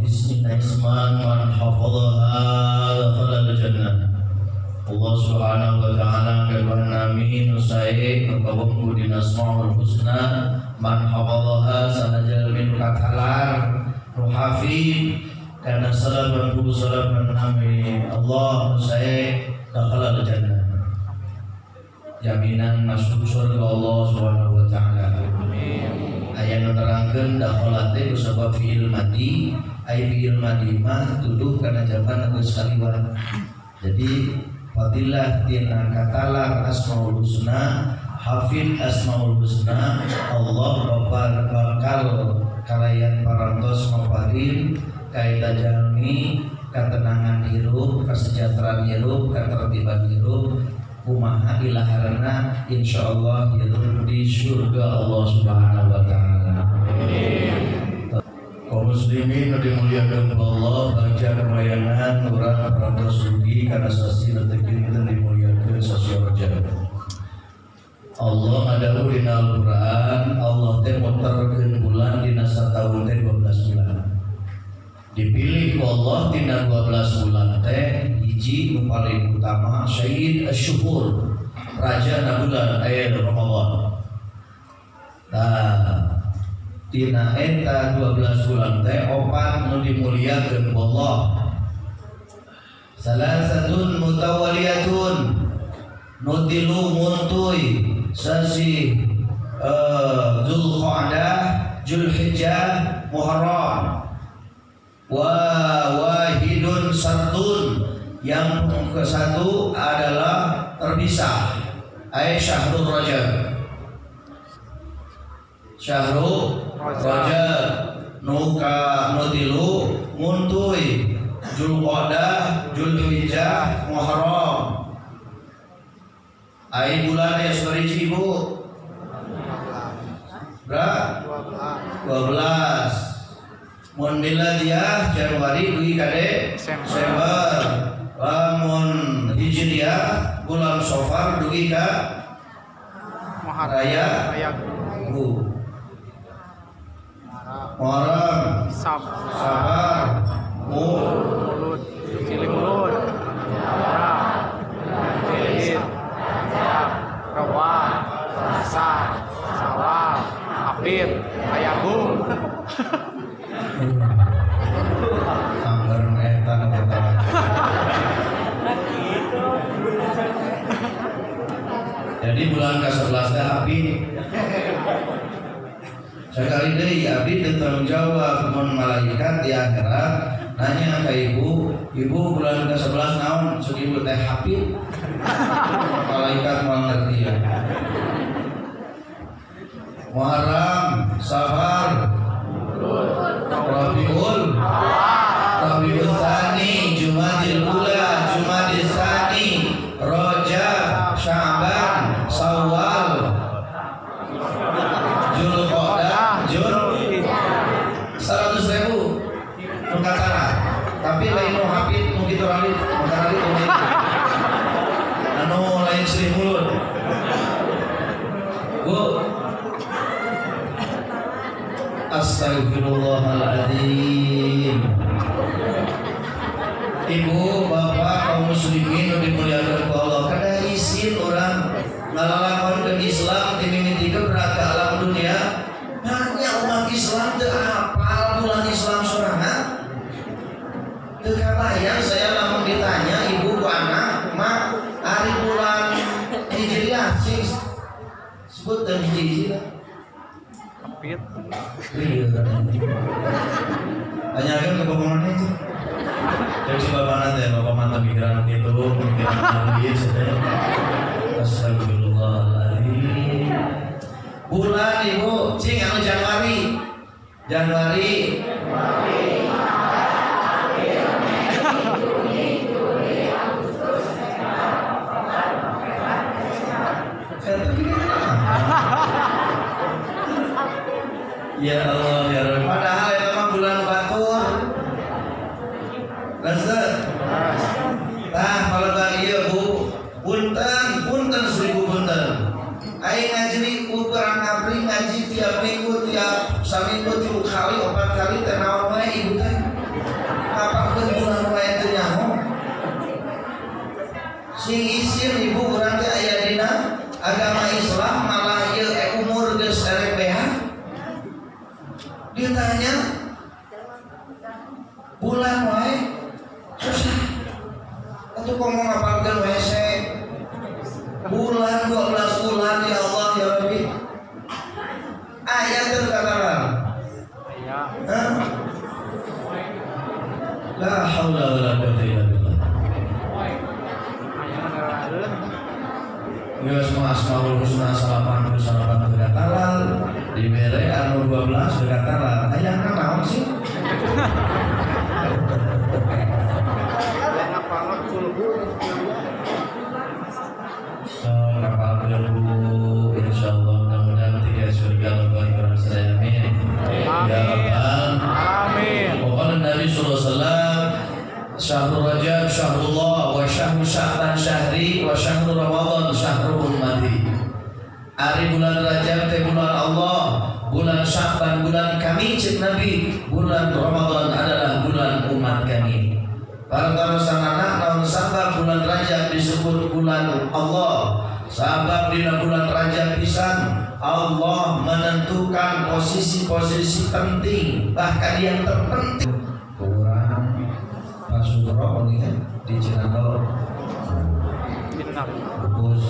bismillah isman man hafadhaha dakhala al-jannah. Allah subhanahu wa ta'ala kawan nami nusai kebawang di asmaul husna man hafadhaha sanajal min katalar ruhafid karena salaman nami Allah nusai dakhala al-jannah. Jaminan masuk surga Allah subhanahu wa ta'ala. Ayat menerangkan dakhala teh kusabab fi'il madi ai fi'il madi mah tuduh kana jaman geus kaliwan. Jadi fadilah tina katalar asmaul husna hafid asmaul husna Allah bakal kalayan parantos maparin kaida jalmi katenangan hirup kasejahteraan hirup katertiban hirup kumaha ilaharana insyaallah hirup di surga Allah subhanahu wa ta'ala. Kaum muslimin yang dimuliakan Allah, baca kemayangan urang parantos rugi karena sasi rezeki dan dimuliakan sasi rajab. Allah ngadawu dina Al-Qur'an, Allah teh muterkeun bulan dina satahun teh 12 bulan. Dipilih ku Allah dina 12 bulan teh hiji nu paling utama Sayyid Asy-Syuhur, raja na bulan aya Ramadan. Tina eta 12 bulan teh opat nu dimuliakeun ku Allah. Salasatun mutawaliyatun nu tilu muntuy sasi Dzulqa'dah, Dzulhijjah, Muharram. Wahidun sartun yang ke satu adalah terpisah ay syahrul rajab nuka nutilu muntuy Dzulqa'dah, Dzulhijjah, Muharram. Ay bulan ya seperti ibu berapa? 12. Mun miladiyah Januari dugi kade Desember. Mun hijriyah bulan Safar dugi ka Raya Muharram, Safar, Mulud, Cilimulud, Jilid, Rawan, Sah, Sawal, Hafid, Ayagum. Anggaran eta nu pertama. Jadi bulan ke-11 teh Hafid. Sekali deui abdi teu tanggung jawab mun malaikat di akhirat nanya ka ibu bulan ke-11 naon? Sok ibu teh Hafid. Malaikat moal ngerti ya. Muharram, Safar, Rabiul Tsani, Jumadil Ula, Jumadil Tsani, Rajab, Sya'ban, Syawal, Dzulqa'dah, 100.000 nukatara. Tapi lain nu Hafid nu kitu ralit, anu lain Sri Mulud. Bu Astagfirullahaladzim. Ibu, bapak, kaum muslimin yang dimuliakan Allah, kada isin orang ngalalakan ke Islam di mimiti berat ke alam dunia. Hanya umat Islam teu hafal bulan Islam sorangan. Teu kabayang saya lamun ditanya ibu ku anak, mak hari bulan Hijriah sing sebut dan hijriah. Iya. Tanyakan ke bapak mana itu? Jadi si bapak nanti, bapak mantap pikiran itu, pikiran lagi sudah. Astagfirullahaladzim. Bulan ibu, cing anu Januari. Ya Allah ya Rabbi. Padahal itu mah bulan batur. Lanjut. Nah, kalau bagi ibu, punten 1000 punten. Aing ngaji ukuran abri ngaji tiap minggu tiap saminggu 3 kali 4 kali teh naon wae ibu teh. ngapalkeun bulan wae teu nyaho. Sing isin ibu urang teh aya dina agama Islam malah ieu umur geus erek beha. Ditanya bulan wae susah. Atuh komo ngapalkeun wae se bulan 12 bulan ya Allah ya Rabbi. Ayat teu katakan. La haula wala quwwata illa billah. Geus mah asmaul husna salapan berkatalan dibere anu 12 berkatalan. Hayangna naon sih? Kapal insyaallah mudah-mudahan tiga surga lebar kurang sedaya amin. Ya rabbal amin. Qala Nabi sallallahu alaihi wasallam syahrul rajab syahrullah wa syahru sya'ban syahri wa syahru ramadan syahru ummati. Ari bulan Rajab teh bulan Allah, bulan Sya'ban bulan kami cik Nabi, bulan Ramadan adalah bulan umat kami. Para sanana naon sabab bulan Rajab disebut bulan Allah. Sabab dina bulan Rajab pisan Allah menentukan posisi-posisi penting, bahkan yang terpenting. Kurang Pasuro lihat di Cirebon. Bagus.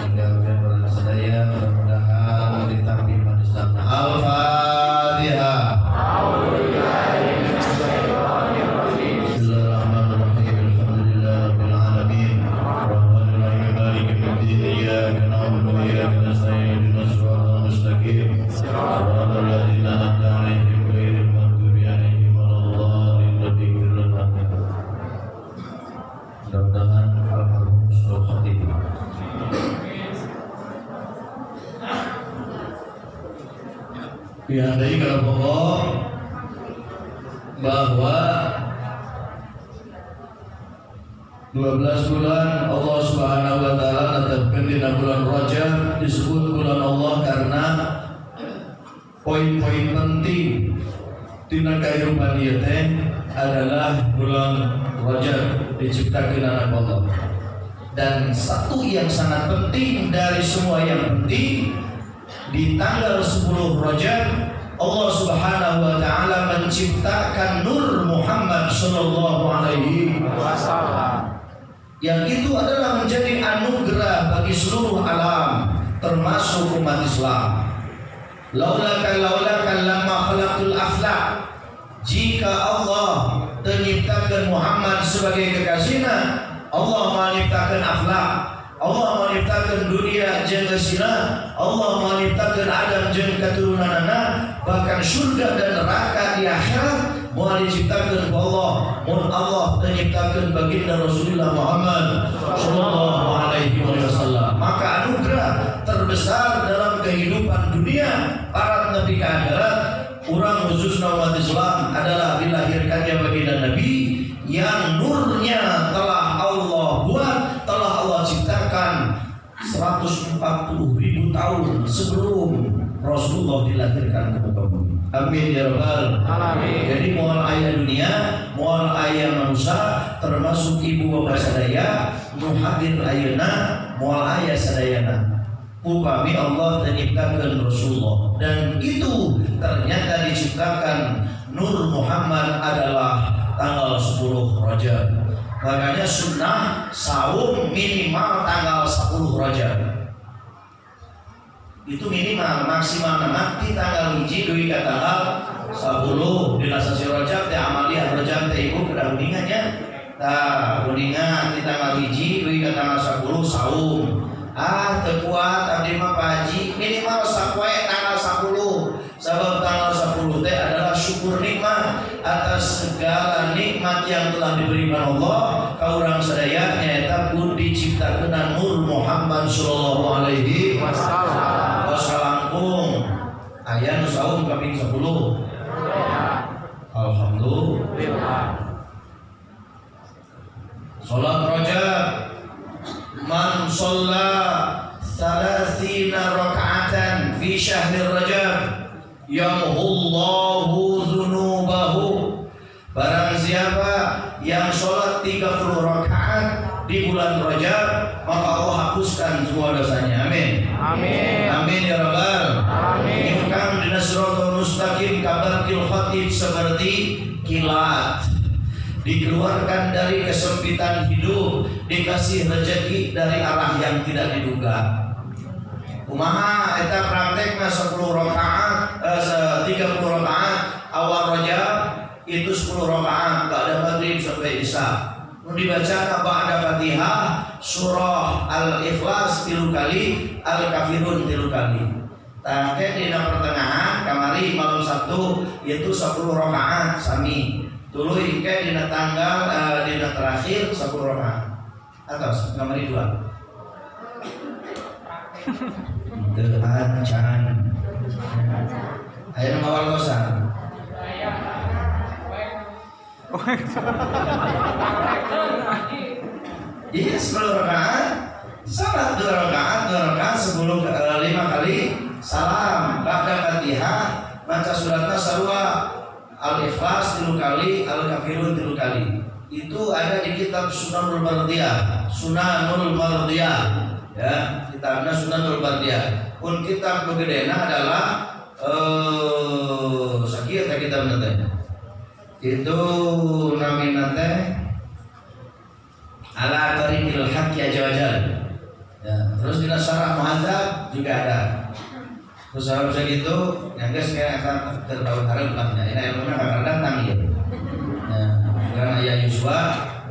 Mudah-mudahan bulan sedaya mudah-mudahan ditampi manisna. Al-Fatihah. Dihandai kalau pokok bahwa 12 bulan Allah Subhanahu wa taala tetapkan di bulan Rajab disebut bulan Allah karena poin-poin penting tina kehidupan ieu teh adalah bulan Rajab diciptakan anak Allah. Dan satu yang sangat penting dari semua yang penting, di tanggal 10 Rajab Allah Subhanahu wa taala menciptakan Nur Muhammad sallallahu alaihi wasallam. Yang itu adalah menjadi anugerah bagi seluruh alam termasuk umat Islam. Laulaka lamma khalaqtul aflaq. Jika Allah menciptakan Muhammad sebagai kekasihna, Allah menciptakan aflaq. Allah menciptakan dunia jeung geusina, Allah menciptakan Adam jeung keturunanna, bahkan surga dan neraka di akhirat moal diciptakan ku Allah. Mun Allah menciptakan baginda Rasulullah Muhammad sallallahu alaihi wasallam, maka anugerah terbesar dalam kehidupan dunia para nabi ke akhirat, urang khususna umat Islam adalah dilahirkannya baginda Nabi yang nurnya telah Allah buat, telah Allah ciptakan 140.000 tahun sebelum Rasulullah dilahirkan ke muka bumi. Amin ya rabbal alamin. Jadi moal aya dunia, moal aya manusia, termasuk ibu bapak sadaya nu hadir ayeuna, moal aya sadayana. Upami Allah menciptakan Rasulullah, dan itu ternyata diciptakan Nur Muhammad adalah tanggal 10 Rajab. Makanya sunnah saum minimal tanggal 10 Rajab. Itu minimal, maksimal nanti tanggal hiji duwi ka tanggal 10 dina sasi Rajab teh amaliyah Rajab teh ibu kedah uningannya. Tah uningan di tanggal hiji duwi ka tanggal 10 saum. Teu kuat abdi mah Pak Haji, minimal sapoe tanggal 10. Sebab tanggal 10 teh adalah syukur nikmat atas segala nikmat yang telah diberikan Allah ka urang sadaya, nyaeta pun diciptakeun Nur Muhammad sallallahu alaihi wasallam. Wasalangkung aya nu saum kaping 10. Alhamdulillah. Salat Rajab, man shalla 30 raka'atan fi syahri Rajab yamhullahu dzunubahu. Barang siapa 30 rakaat di bulan Rajab, maka Allah hapuskan semua dosanya. Amin. Amin. Amin ya rabbal. Amin. Ingkang dina siratal mustaqim kabarkil khatib seperti kilat, dikeluarkan dari kesempitan hidup, dikasih rezeki dari arah yang tidak diduga. Kumaha eta praktekna 10 rakaat 30 rakaat awal Rajab itu 10 rakaat ba'da maghrib sampai isya. Dibaca ba'da Fatihah surah Al-Ikhlas 3 kali, Al-Kafirun 3 kali. Tangke dina pertengahan kamari malam Sabtu itu 10 rakaat sami. Tuluy ke dina tanggal dina terakhir 10 rakaat. Atas kamari 2. Deancan. Ayo ngawal kosan. Iya 10 rakaat, salat 2 rakaat 10 5 kali salam, ba'da Fatihah baca suratna sarua, Al-Ikhlas 3 kali, Al-Kafirun 3 kali. Itu ada di kitab Sunanul Bardiyah, ya, kitabnya Sunanul Bardiyah. Pun kitab begedena adalah sakieu teh kitabna teh. Itu namina teh Ala Tariqil Haqq ya Jawajal. Ya, terus di Syarah Muhadzab juga ada. Terus harus segitu, yang guys kayak akan tertahu harap lah. Ini ilmunya akan datang ya. Nah, karena ya Yuswa,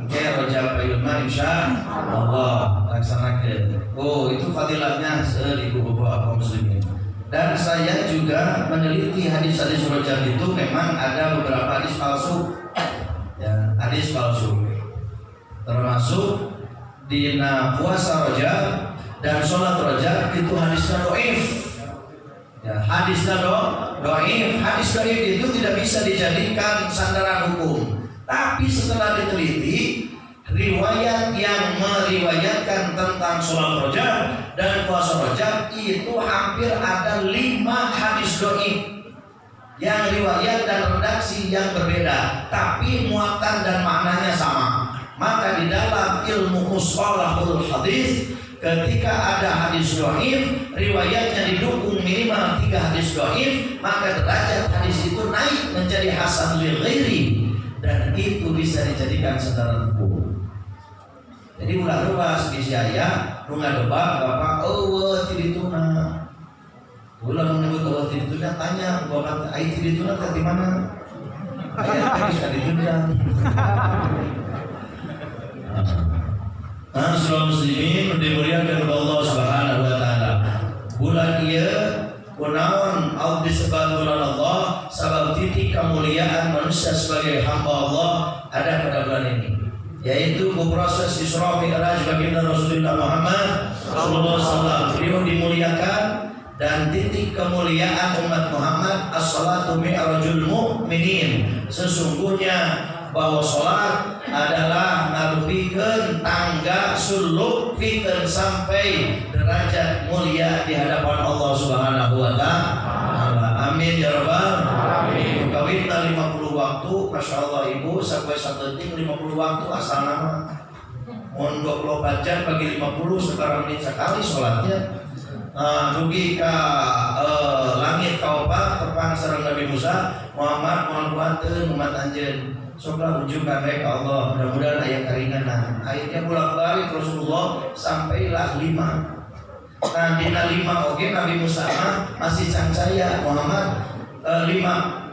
kayak Rajab Ayulma insya Allah laksanakan. Oh, itu fadilatnya di beberapa muslimin. Dan saya juga meneliti hadis-hadis Rajab itu memang ada beberapa hadis palsu. Ya, hadis palsu. Termasuk dina puasa Rajab dan sholat Rajab itu hadisnya dhaif. Ya, hadisnya dhaif. Hadis dhaif itu tidak bisa dijadikan sandaran hukum. Tapi setelah diteliti, riwayat yang meriwayatkan tentang sholat Rajab dan puasa Rajab itu hampir ada 5 hadis dhaif yang riwayat dan redaksi yang berbeda, tapi muatan dan maknanya sama. Maka di dalam ilmu mustalahul hadis, ketika ada hadis dhaif, riwayatnya didukung minimal 3 hadis dhaif, maka derajat hadis itu naik menjadi hasan lil ghairi, dan itu bisa dijadikan sandaran hukum. Jadi ulah ruas di saya runga debak bapak tidituna. Ulah menyebut tidituna, tanya bapak ai tidituna di mana? Aya hadis tidituna. Saudara muslimin dimuliakan oleh Allah Subhanahu wa taala. Bulan ieu kunaon au disebut bulan Allah sabab titik kemuliaan manusia sebagai hamba Allah ada pada bulan ini, yaitu proses Isra Mi'raj baginda Rasulullah Muhammad sallallahu alaihi wasallam. Beliau dimuliakan dan titik kemuliaan umat Muhammad as-salatu mi'rajul mu'minin. Sesungguhnya bahwa sholat adalah ngarupikeun tangga suluk pikeun sampai derajat mulia di hadapan Allah Subhanahu wa taala. Amin ya rabbal alamin. Kawinna 50 waktu, masya Allah ibu sampai 1 detik 50 waktu asal nama. Mohon 24 jam bagi 50 sekarang menit sekali sholatnya. Dugi ka langit kaupa tepang sareng Nabi Musa, Muhammad mohon kuateun umat anjeun. Coba ujungkan baik Allah, mudah-mudahan ayat keringanan. Ayatnya bolak-balik Rasulullah sampailah 5. Nah dina 5 oke Nabi Musa masih cancaya Muhammad 5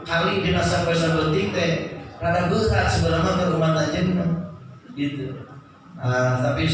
kali dina sampai 1 detik teh rada berat sebenarnya ke umat anjeunna gitu. Tapi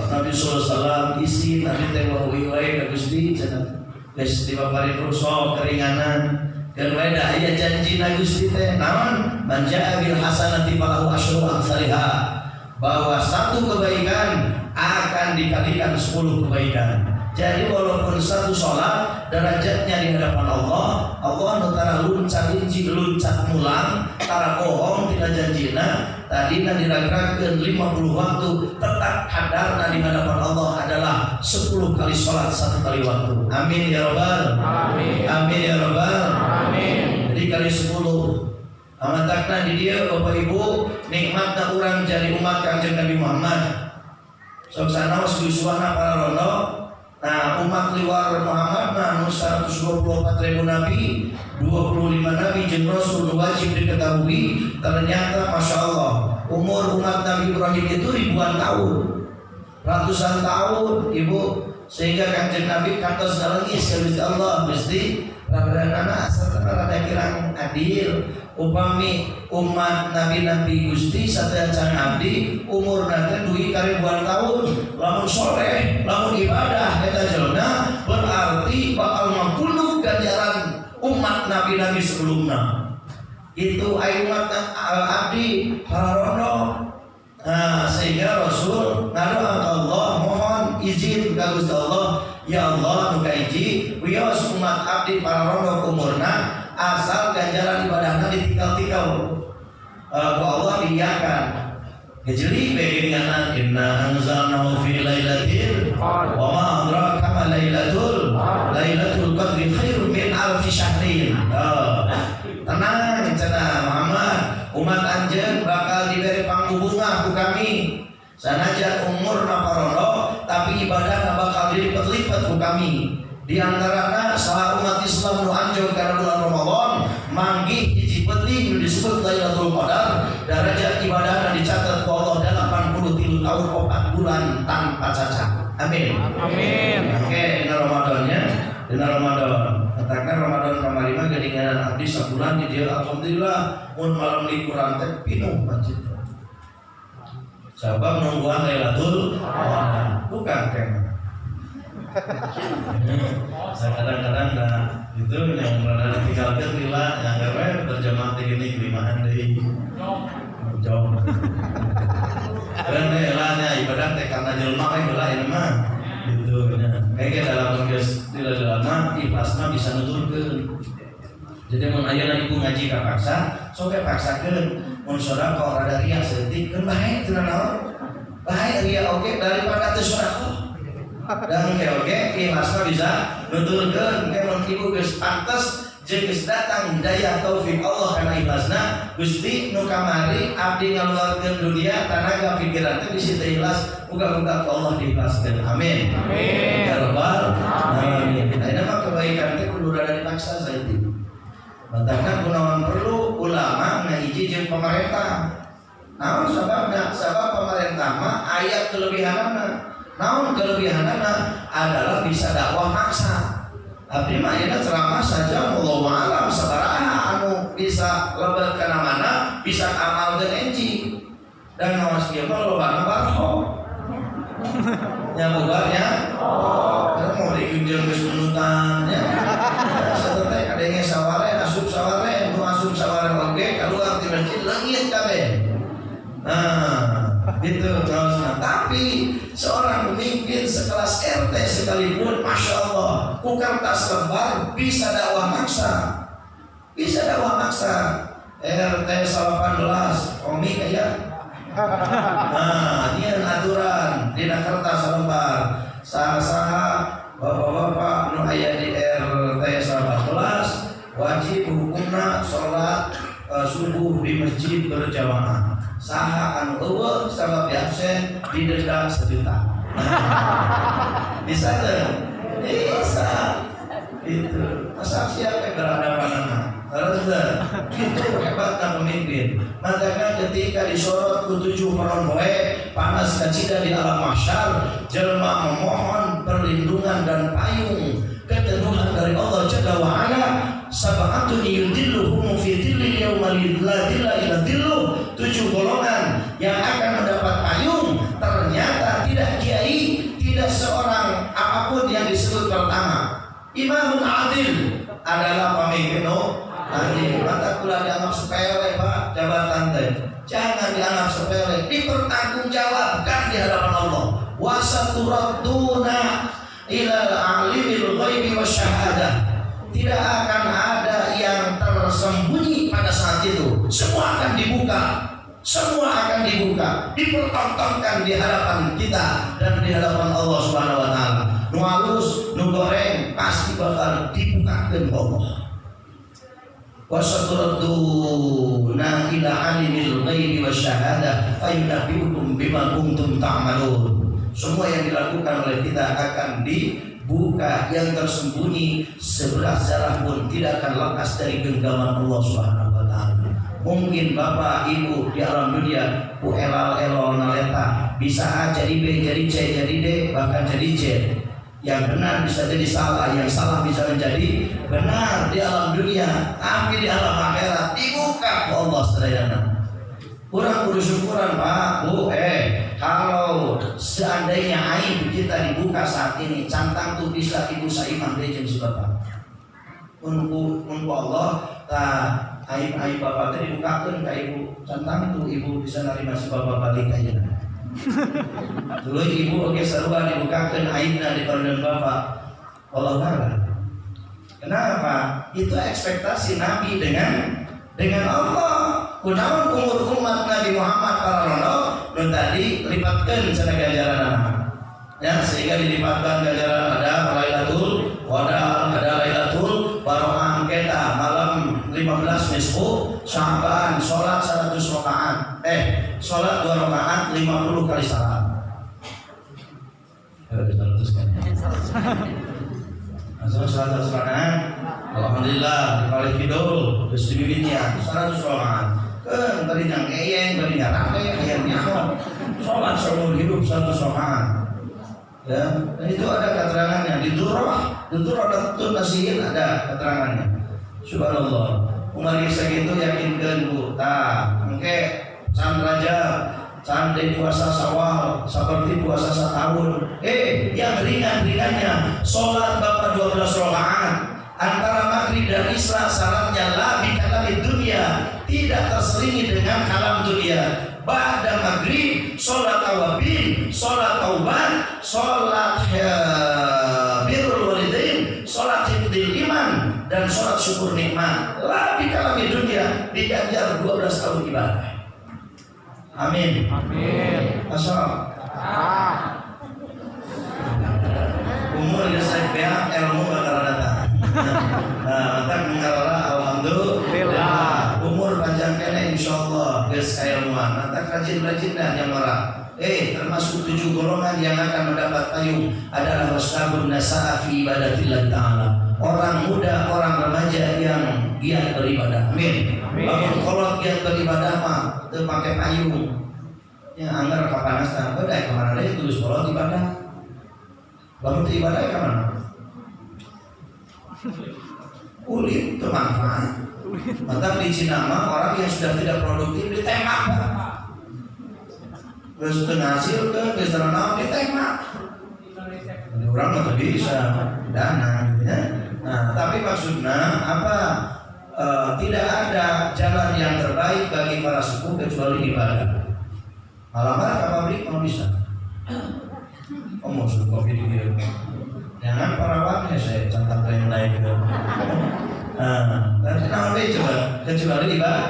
Nabi SAW isi Nabi teh wae ka Gusti cenah geus dibabari rusuh keringanan. Dan weda aya janji na Gusti teh naon man jaa bil hasanati falahu asyru amsalha, bahwa 1 kebaikan akan dikalikan 10 kebaikan. Jadi walaupun 1 sholat derajatnya di hadapan Allah, Allah nutara luncat inci luncat mulang tara bohong tina janjina tadina diragrakeun 50 waktu tetap hadarna di hadapan Allah adalah 10 kali sholat 1 kali waktu. Amin ya rabbal alamin. Amin ya rabbal alamin. Jadi kali 10 Amatakna di dia Bapak Ibu nikmatna urang jadi umat Kanjeng Nabi Muhammad. Sok sanaos yuswana para rondo. Nah umat liwar Muhammad nah 124.000 nabi, 25 nabi jeung rasul wajib diketahui. Ternyata Masya Allah umur umat Nabi Ibrahim itu ribuan tahun, ratusan tahun Ibu, sehingga Kanjeng Nabi kantos nalengis ka Gusti Allah Gusti radanana asal rada kirang adil upami umat nabi-nabi Gusti satya can abdi umur nanti dugi karibuan tahun lamun soleh lamun ibadah eta jelema berarti bakal mangkuluk ganjaran umat nabi-nabi sebelumnya. Itu aya umat abdi pararono. Nah, sehingga Rasul ngadoa ka Allah mohon izin ka Gusti Allah, ya Allah nu kaiji wios umat abdi pararono umurna asal ganjaran ibadahna ditinggal-tinggal ku Allah diiyakan. Jadi bagaimana inna anzalnahu fi lailatin wa ma adraka ma lailatul qadri khairun min alfi syahrin. Tenang cenah Muhammad, umat anjeun bakal diberi pangbunga ku kami. Sanajan umur naparondo tapi ibadah bakal dilipat-lipat ku kami. Di antarana salah umat Islam nu anjeun karena bulan Ramadan manggih hiji penting nu disebut Lailatul Qadar. Derajat ibadah dicatat ku Allah 83 tahun 4 bulan tanpa cacat. Amin. Amin. Oke, dina Ramadannya, dina Ramadan. Katakan Ramadan kamari mah geuningan abdi sabulan di dieu alhamdulillah mun malam liburan teh pinuh masjid. Sabab nungguan Lailatul Qadar. Bukan kan. Kadang-kadang nah itu yang berada tinggalkan lila yang gawe berjamaah tinggi kelimahan deui. Jauh. Karena elahnya ibadah teh karena jelema kae heula ieu mah. Gitu nya. Kayak dalam geus tidak lama ikhlasna bisa nuturkeun. Jadi mun ayeuna ibu ngaji ka paksa, sok paksakeun. Mun sedekah rada ria seutik keun bae teu naon. Bae ria oge daripada teu sedekah. Dan oke ikhlasna bisa nuturkeun ke mun ibu geus pantes jeung geus datang hidayah taufik Allah kana ikhlasna Gusti nu kamari abdi ngaluarkeun dunia tanaga pikiran teh bisi teu ikhlas muga-muga Allah diikhlaskeun. Amin. Amin. Ya rabbal alamin. Ayeuna mah kebaikan teh kudu rada dipaksa saeutik. Bantahna kunaon perlu ulama ngahiji jeung pemerintah. Naon sababna? Sabab pemerintah mah aya kelebihanna. Namun kelebihanana adalah bisa dakwah maksa. Abdi mah ayeuna ceramah saja wallahu a'lam sabaraha anu bisa lebat kana mana bisa amal dan enji. Dan ngawas kieu mah lobana barho. Nya bubarnya mau dikunjung geus menutan nya. Sateteh kadenge saware asup saware nu asup saware oge kaluar ti masjid leungit kabeh. Nah itu terusnya. Tapi seorang pemimpin sekelas RT sekalipun Masya Allah ku kertas lembar bisa dakwah maksa, bisa dakwah maksa. RT 18 Omi kayak nah ini aturan dina kertas lembar saha-saha bapak-bapak nu aya di RT 18 wajib hukumna sholat subuh di masjid berjamaah. Saha anu eueuh sabab absen didenda 1 juta. Bisa tuh? Bisa. Itu. Masa siapa yang berhadapan-hadapan? Harus itu hebatnya pemimpin. Makanya ketika disorot ke 7 malam poe panas kacida di alam mahsyar, jelma memohon perlindungan dan payung keteduhan dari Allah Jalla wa Ala. Sab'atun yudilluhum fi dhillil yawma la dhilla illa dhilluh. 7 golongan yang akan mendapat payung ternyata tidak kiai, tidak seorang apapun yang disebut pertama. Imamun adil adalah pemimpin adil. Maka pula dianggap sepele Pak jabatan teh. Jangan dianggap sepele, dipertanggungjawabkan di hadapan Allah. Wasaturadduna ilal alimil ghaibi wasyahadah. Tidak akan ada yang tersembunyi pada saat itu. Semua akan dibuka. Semua akan dibuka, dipertontonkan di hadapan kita dan di hadapan Allah Subhanahu wa taala. Nu halus, nu goreng pasti bakal dibukakeun Allah. wasaturaduna ila alimil ghaibi wasyahadah fayunabbiukum bima kuntum ta'malun. Semua yang dilakukan oleh kita akan dibuka, yang tersembunyi sebelah zarah pun tidak akan lepas dari genggaman Allah Subhanahu wa taala. Mungkin bapak ibu di alam dunia ku elal naleta bisa A jadi B jadi C jadi D bahkan jadi Z. Yang benar bisa jadi salah, yang salah bisa menjadi benar di alam dunia, tapi di alam akhirat dibuka ke Allah sedayana. Kurang syukuran Pak Bu, kalau seandainya aib kita dibuka saat ini, cantang tuh bisa ibu saimah deh jeung Bapak. Untuk Allah, aib Bapak teh dibukakeun ka ibu, cantang tuh ibu bisa nerima si Bapak balik aja. Dulu ibu oke sarua dibukakeun aibna di pardon Bapak. Allah taala. Kenapa? Itu ekspektasi Nabi dengan Allah. Kunaon umur umat Nabi Muhammad pararono nun tadi lipatkeun cenah ganjaran ya, sehingga dilipatkan ganjaran ada Lailatul Qadar, ada Lailatul Baroah kita malam 15 nisfu Sya'ban, salat 100 rakaat. Salat 2 rakaat 50 kali salat. 100 kan. Salat 100 rakaat. Alhamdulillah dibalik kidul geus dibibitnya 100 rakaat. Kan tadi yang eyeng, tadi yang rame, ayam nyawa. Sholat seumur hidup 100 rakaat. Ya, dan itu ada keterangannya di Durrah Datun Nasihin ada keterangannya. Subhanallah. Umar segitu yakinkeun Bu. Engke can Rajab, can puasa Syawal seperti puasa setahun. Yang ringan-ringannya sholat Bapak 12 rakaat. Antara maghrib dan isya syaratnya la bi kalami dunia, tidak terselingi dengan kalam dunia. Ba'da maghrib sholat awabin, sholat taubat, sholat birrul walidain, sholat hifdzil iman, dan sholat syukur nikmat. La bi kalami dunia, diganjar 12 tahun ibadah. Amin. Masyaallah. Umur geus beak, ilmu bakal datang. Maka mengarah alhamdulillah umur panjang kene insyaallah geus kailmuan. Maka rajin-rajinlah yang marah. Termasuk 7 golongan yang akan mendapat payung adalah washabun nasa'a fi ibadatillah ta'ala. Orang muda, orang remaja yang giat beribadah. Amin. Bangun kolot giat beribadah mah teu make payung. Ya anggar kapanasan, beda kemana deui tulus kolot ibadah. Bangun ibadah ke mana? Kulit bermanfaat. Maka di Cina orang yang sudah tidak produktif ditembak. Terus hasil ke restoran ditembak. Orang nggak bisa dana, ya. Nah, tapi maksudnya apa? Tidak ada jalan yang terbaik bagi para sepuh kecuali ibadah. Malam-malam ke pabrik mau bisa. Mau suruh kopi dia. Jangan perawannya saya cantik yang naik ke. Nanti nama coba kecuali ibadah.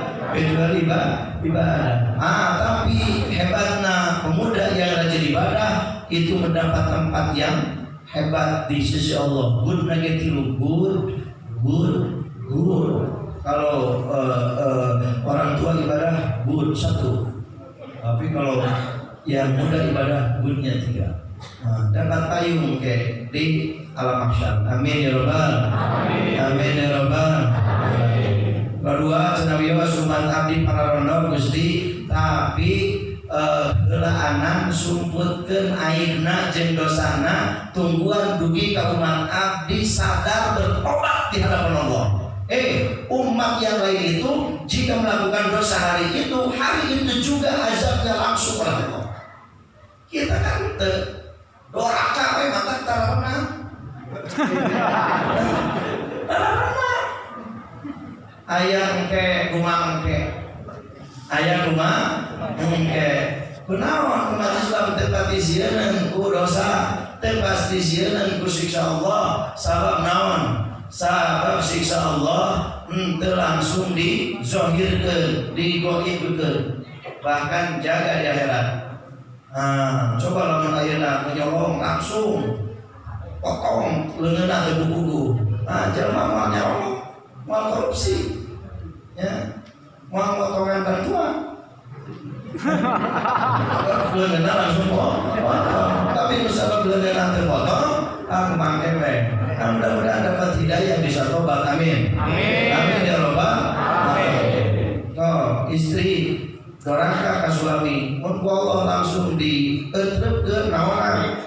Tapi hebatnya pemuda yang rajin ibadah itu mendapat tempat yang hebat di sisi Allah. Good negatif, good. Kalau orang tua ibadah good 1. Tapi kalau yang muda ibadah goodnya 3. Dapat payung di alam mahsyar. Amin ya rabbal amin ya rabbal. Kedua cenah suman abdi pararono Gusti, tapi heula anan sumputkeun aibna jeung dosana tungguan dugi ka umat abdi sadar bertobat di hadapan Allah. Umat yang lain itu jika melakukan dosa hari itu juga azabnya langsung oleh Allah. Kita kan doraka we mata tarana. Aya engke kumaha engke. Aya kumaha engke. Kunaon umat Islam teu pati sieun ku dosa, teu pasti sieun ku siksa Allah. Sabab naon? Sabab siksa Allah teu langsung dizahirkeun, digoibkeun. Bahkan jaga di akhirat. Coba lamun ayeuna menyolong langsung potong leungeunna teu kudu. Jelema moal nyolong, moal korupsi. Ya, mau potongan bantuan. Belum langsung potong. Tapi misalnya belum nanti potong, aku mangke weh. Mudah-mudahan dapat hidayah bisa tobat. Amin. Amin ya Rabbal alamin. Oh, istri doraka ka suami, mun Allah langsung dieutrepkeun naonan.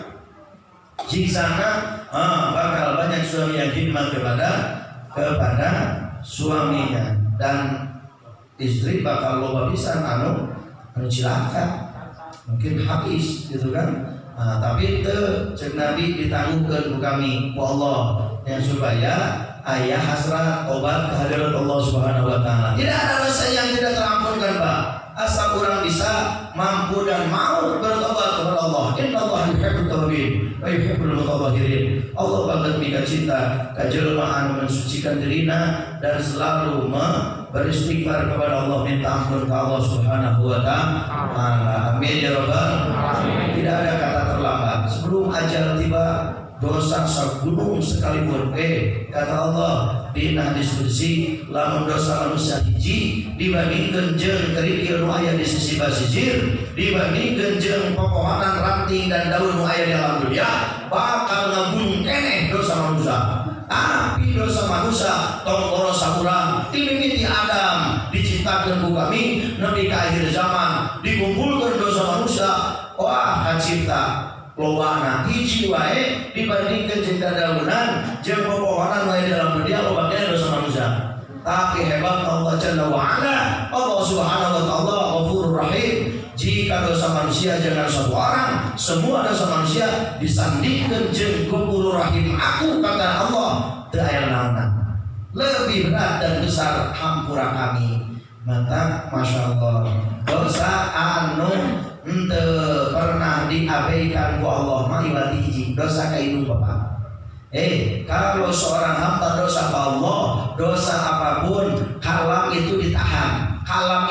Jiksana bakal banyak suami yang khidmat kepada suaminya, dan istri bakal loba pisan anu cilaka, mungkin habis gitu kan. Tapi cek Nabi ditangguhkeun ku kami ku Allah yang supaya ayah hasrat obat kehadirat Allah Subhanahu wa taala. Tidak ada dosa yang tidak terampunkan, Pak. Asal orang bisa mampu dan mau bertobat kepada Allah. Innallaha yuhibbut tawwabin wa yuhibbul mutatahhirin. Allah banget mika cinta ka jelema anu mensucikan dirina dan selalu beristighfar kepada Allah, minta ampun ke Allah Subhanahu wa taala. Amin ya rabbal alamin. Tidak ada kata terlambat. Sebelum ajal tiba, dosa segunung sekalipun kata Allah dina diskusi lamun dosa manusia hiji dibandingkeun jeung kerikil nu aya di sisi basijir, dibandingkeun jeung pepohonan ranting dan daun nu aya di alam dunia, bakal ngagung keneh dosa manusia. Tapi dosa manusia tong borosa urang timimiti Adam diciptakeun ku kami nepi ka akhir zaman, dikumpulkeun dosa manusia, wah kacipta lobana hiji wae dibandingkeun jeung dadaunan jeung pepohonan wae dalam dunia lobana dosa manusia. Tapi hebat Allah Jalla wa Ala, Allah Subhanahu wa taala Ghafurur Rahim. Jika dosa manusia jangan satu orang, semua dosa manusia disandingkeun jeung Ghafurur Rahim aku kata Allah teu aya naonna. Lebih berat dan besar hampura kami. Maka Masya Allah, dosa anu ente pernah diabaikan ku Allah maliwati hiji dosa kainu Bapak. Kalau seorang hamba dosa ke Allah, dosa apapun, kalam itu ditahan. Kalam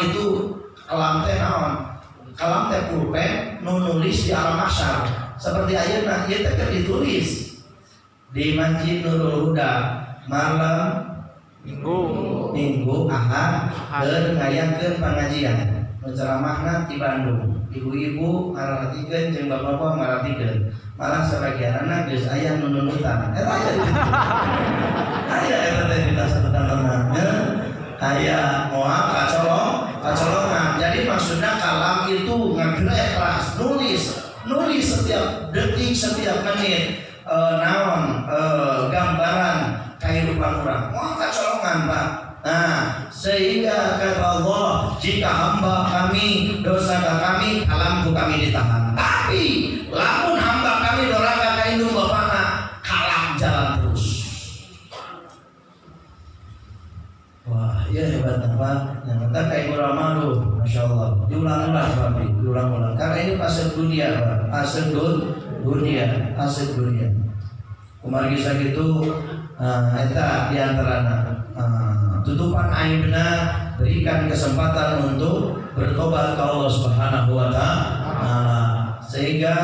teh naon? Kalam teh pulpen nu nulis di alam mahsyar. Seperti ayeuna ieu teh ditulis di Masjid Nurul Huda malam Minggu Ahad keur ngayakeun pangajian. Ceramahna di Bandung. Ibu-ibu ngarartikeun jeung bapak-bapak ngarartikeun. Malah sebagian anak geus aya nu nunutan. Aya eta teh di tasatana. Aya moal kacolongan. Jadi maksudnya kalam itu ngagrek keras, nulis setiap detik, setiap menit gambaran kehidupan orang. Moal kacolongan, Pak. Nah, sehingga kata Allah, jika hamba kami dosa kami, kalamku kami ditahan. Tapi lamun hamba kami doraka kainu bapana, kalam jalan terus. Wah, ya hebat apa? Yang kata kayak Ramadan, Masya Allah. Diulang-ulang, Pak. Diulang-ulang. Karena ini aset dunia, Pak. Aset dunia. Kemarin kisah itu, eta diantaranya. Tutupan aibna, berikan kesempatan untuk bertobat ke Allah Subhanahu wa taala. Sehingga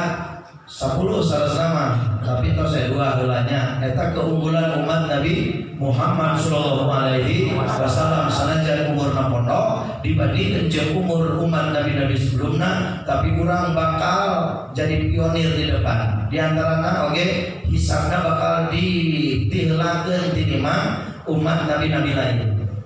10 sarasama, tapi tos saya dua heulanya eta keunggulan umat Nabi Muhammad sallallahu alaihi wasallam sanajan umurna pondok dibandingkeun jeung umur umat nabi-nabi sebelumna, tapi kurang bakal jadi pionir di depan. Di antarana oge hisabna bakal ditihlakeun ti imam umat nabi-nabi lain.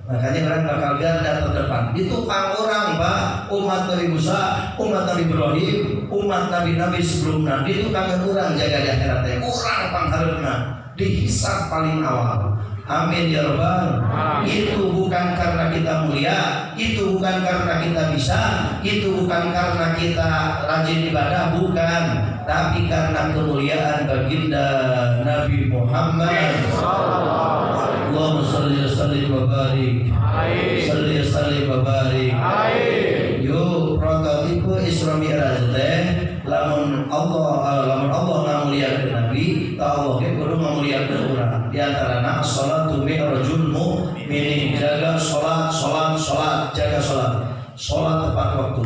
Makanya orang bakal garda terdepan. Itu kan orang, Pak, umat Nabi Musa, umat Nabi Ibrahim, umat nabi-nabi sebelum Nabi itu kangen orang jaga di akhirat. Orang pangharepna dihisab paling awal. Amin ya rabbal alamin. Itu bukan karena kita mulia, itu bukan karena kita bisa, itu bukan karena kita rajin ibadah, bukan, tapi karena kemuliaan baginda Nabi Muhammad Allahumma sholli wa sallim wa barik. Sholli wa sallim wa barik. Yo prototipe Isra Mi'raj teh lamun Allah ngamuliakeun Nabi, ta Allah ge kudu ngamuliakeun urang. Di antarana sholatu mi'rajul mu'minin, jaga salat, jaga salat. Salat tepat waktu.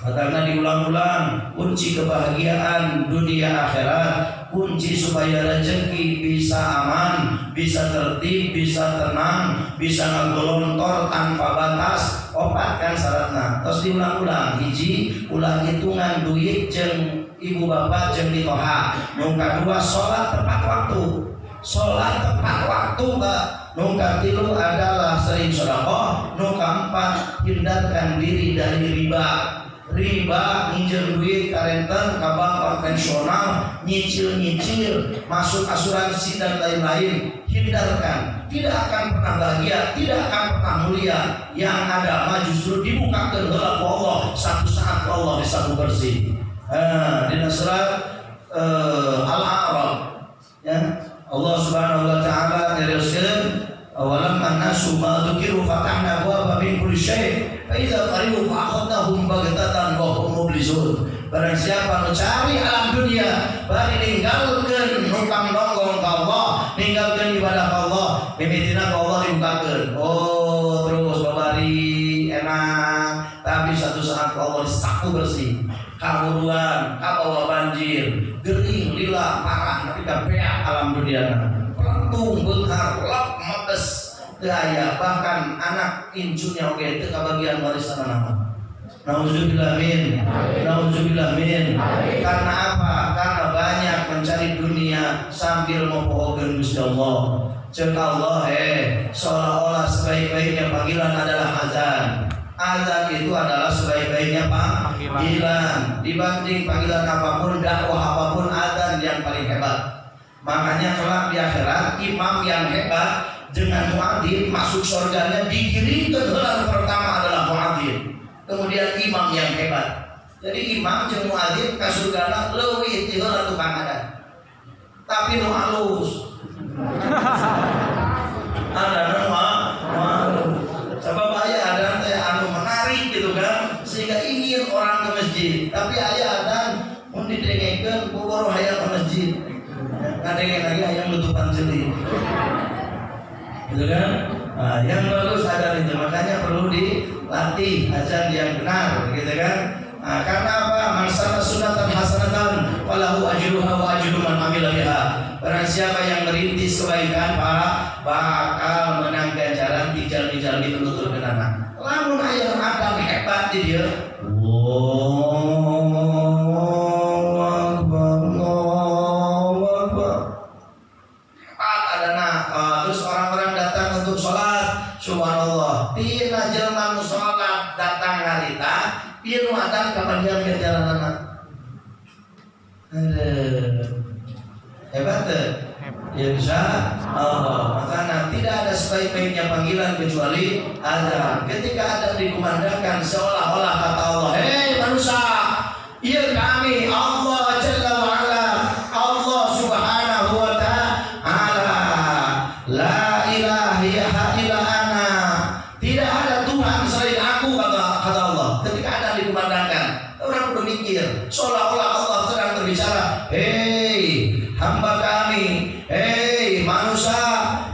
Karena diulang-ulang kunci kebahagiaan dunia akhirat, kunci supaya rezeki bisa aman, bisa tertib, bisa tenang, bisa ngagolontor tanpa batas. Opat kan syaratna. Terus diulang-ulang, hiji ulah hitungan duit jeung ibu bapak jeung ditoha. Nu kadua sholat tepat waktu. Sholat tepat waktu, Mbak. Nu katilu adalah sering sedekah. Nu kaempat hindarkan diri dari riba. Riba nginjem duit karenten ka bank konvensional, nyicil-nyicil, masuk asuransi dan lain-lain. Hindarkan. Tidak akan pernah bahagia, tidak akan pernah mulia. Yang ada mah justru dibukakeun heula ku Allah. Satu saat Allah bisa bersih. Di surat Al-A'raf ya, Allah Subhanahu wa taala nyarioskeun awalam nasu ma dzukiru fatahna abwaaba min kulli syai' fa idza farihu fa akhadnahum baghtatan wa hum mublisun. Barang siapa mencari alam dunia bari ninggalkeun nukang nongong ka Allah, ninggalkeun ibadah ka Allah, mimitina ka Allah dibukakeun. Oh, terus babari enak, tapi satu saat Allah disaku bersih. Kahuruan, kabawa banjir, gering, lila, parah, tapi beak alam dunia. Pelentung, benghar, lap, medes, daya, bahkan anak incunya oke itu kebagian warisan anak. Nauzubillah min, nauzubillah min. Karena apa? Karena banyak mencari dunia sambil membohongkan Gusti Allah. Cek Allah, seolah-olah sebaik-baiknya panggilan adalah azan. Azan itu adalah sebaik-baiknya panggilan. Dibanding panggilan apapun, dakwah apapun, azan yang paling hebat. Makanya kelak di akhirat imam yang hebat dengan muadzin masuk surganya digiringkeun heula pertama adalah muadzin. Kemudian imam yang hebat. Jadi imam jeung muadzin ka surgana leuwih ti heula tukang adat. Tapi nu alus. Ada nu alus. Sebab aya adan teh anu menarik gitu kan, sehingga ingin orang ke masjid. Tapi aya adan mun didengekeun boboro hayang ke masjid. Ngadenge lagi hayang nutupan jeli. Gitu kan? Nah, yang bagus adan itu makanya perlu dilatih azan yang benar, gitu kan? Nah, karena apa? Man sanna sunnatan hasanatan falahu ajruha wa ajru man amila biha. Barang siapa yang merintis kebaikan, Pak, bakal menang ganjaran dijal-dijal ditutur ke anak. Lamun aya adam hebat di dia. Allahu akbar. Allahu akbar. Hebat adana. Terus orang-orang datang untuk sholat. Subhanallah. Tina jelma nu sholat datang harita, pieu nu adzan kapandian ke jalan anak. Hebat tuh. Insya Allah. Makanya tidak ada sebaik-baiknya panggilan kecuali azan. Ketika azan dikumandangkan seolah-olah kata Allah, hei manusia, iya kami Allah Jalla wa Ala, Allah Subhanahu wa Ta'ala, la ilaha illa ana, tidak ada Tuhan selain aku, kata Allah. Ketika azan dikumandangkan, orang berpikir seolah-olah Allah sedang berbicara, hei hamba kami, hei manusia,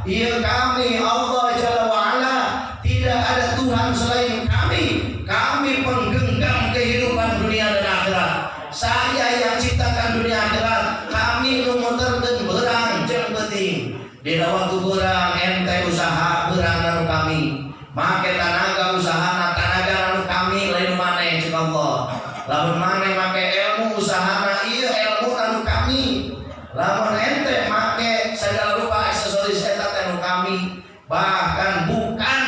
iya kami Allah Jalla wa'ala, tidak ada Tuhan selain kami. Kami penggenggam kehidupan dunia dan akhirat. Saya yang ciptakan dunia akhirat. Kami numuterkeun beurang jeung penting. Dina waktu beurang ente usaha beurang anu kami. Make tanaga usahana tanaga anu kami lain maneh cek Allah. Lamun maneh make ilmu usahana ieu ilmu anu kami. Lamun ente make segala rupa aksesoris eta teh nu kami, bahkan bukan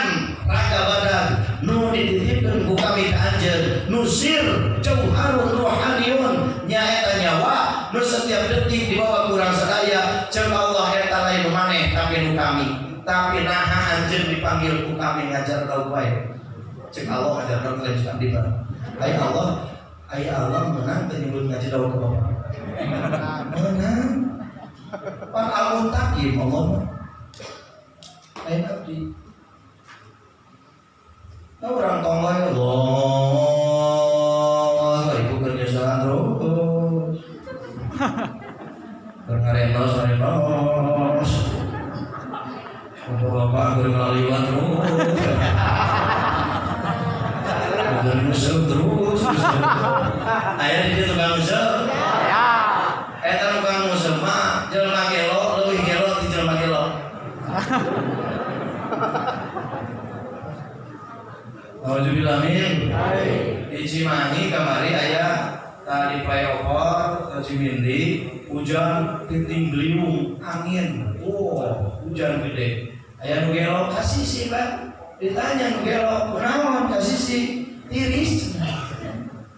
raga badan nu dititipkeun ku kami ka anjeun, nusir jauharun rohaniun nyaeta nyawa nu setiap detik dibawa kurang sadaya jeung Allah eta lain maneh tapi nu kami. Tapi naha anjeun dipanggil ku kami ngajar kau bae. Cek Allah ngajar kau lain di mana? Ai Allah menang teh nyebut ngaji daun ke bapak. Menang. Pan amun takim Allah. Ain abdi. Nah orang tonggoy Allah, ibu kerja jalan terus. Berngarenos. Bapak berngaliwan terus. Dari musuh terus. Ayah di tukang musuh. Eta tukang musuh mah jelema gelo leuwih gelo ti jelema gelo. Alhamdulillah min. Di Cimahi kamari aya tadi flyover ke Cimindi, hujan piting beliung, angin, hujan gede. Aya nu gelok kasih sih Pak. Ditanya nu gelok, kunaon kasih sih tiris.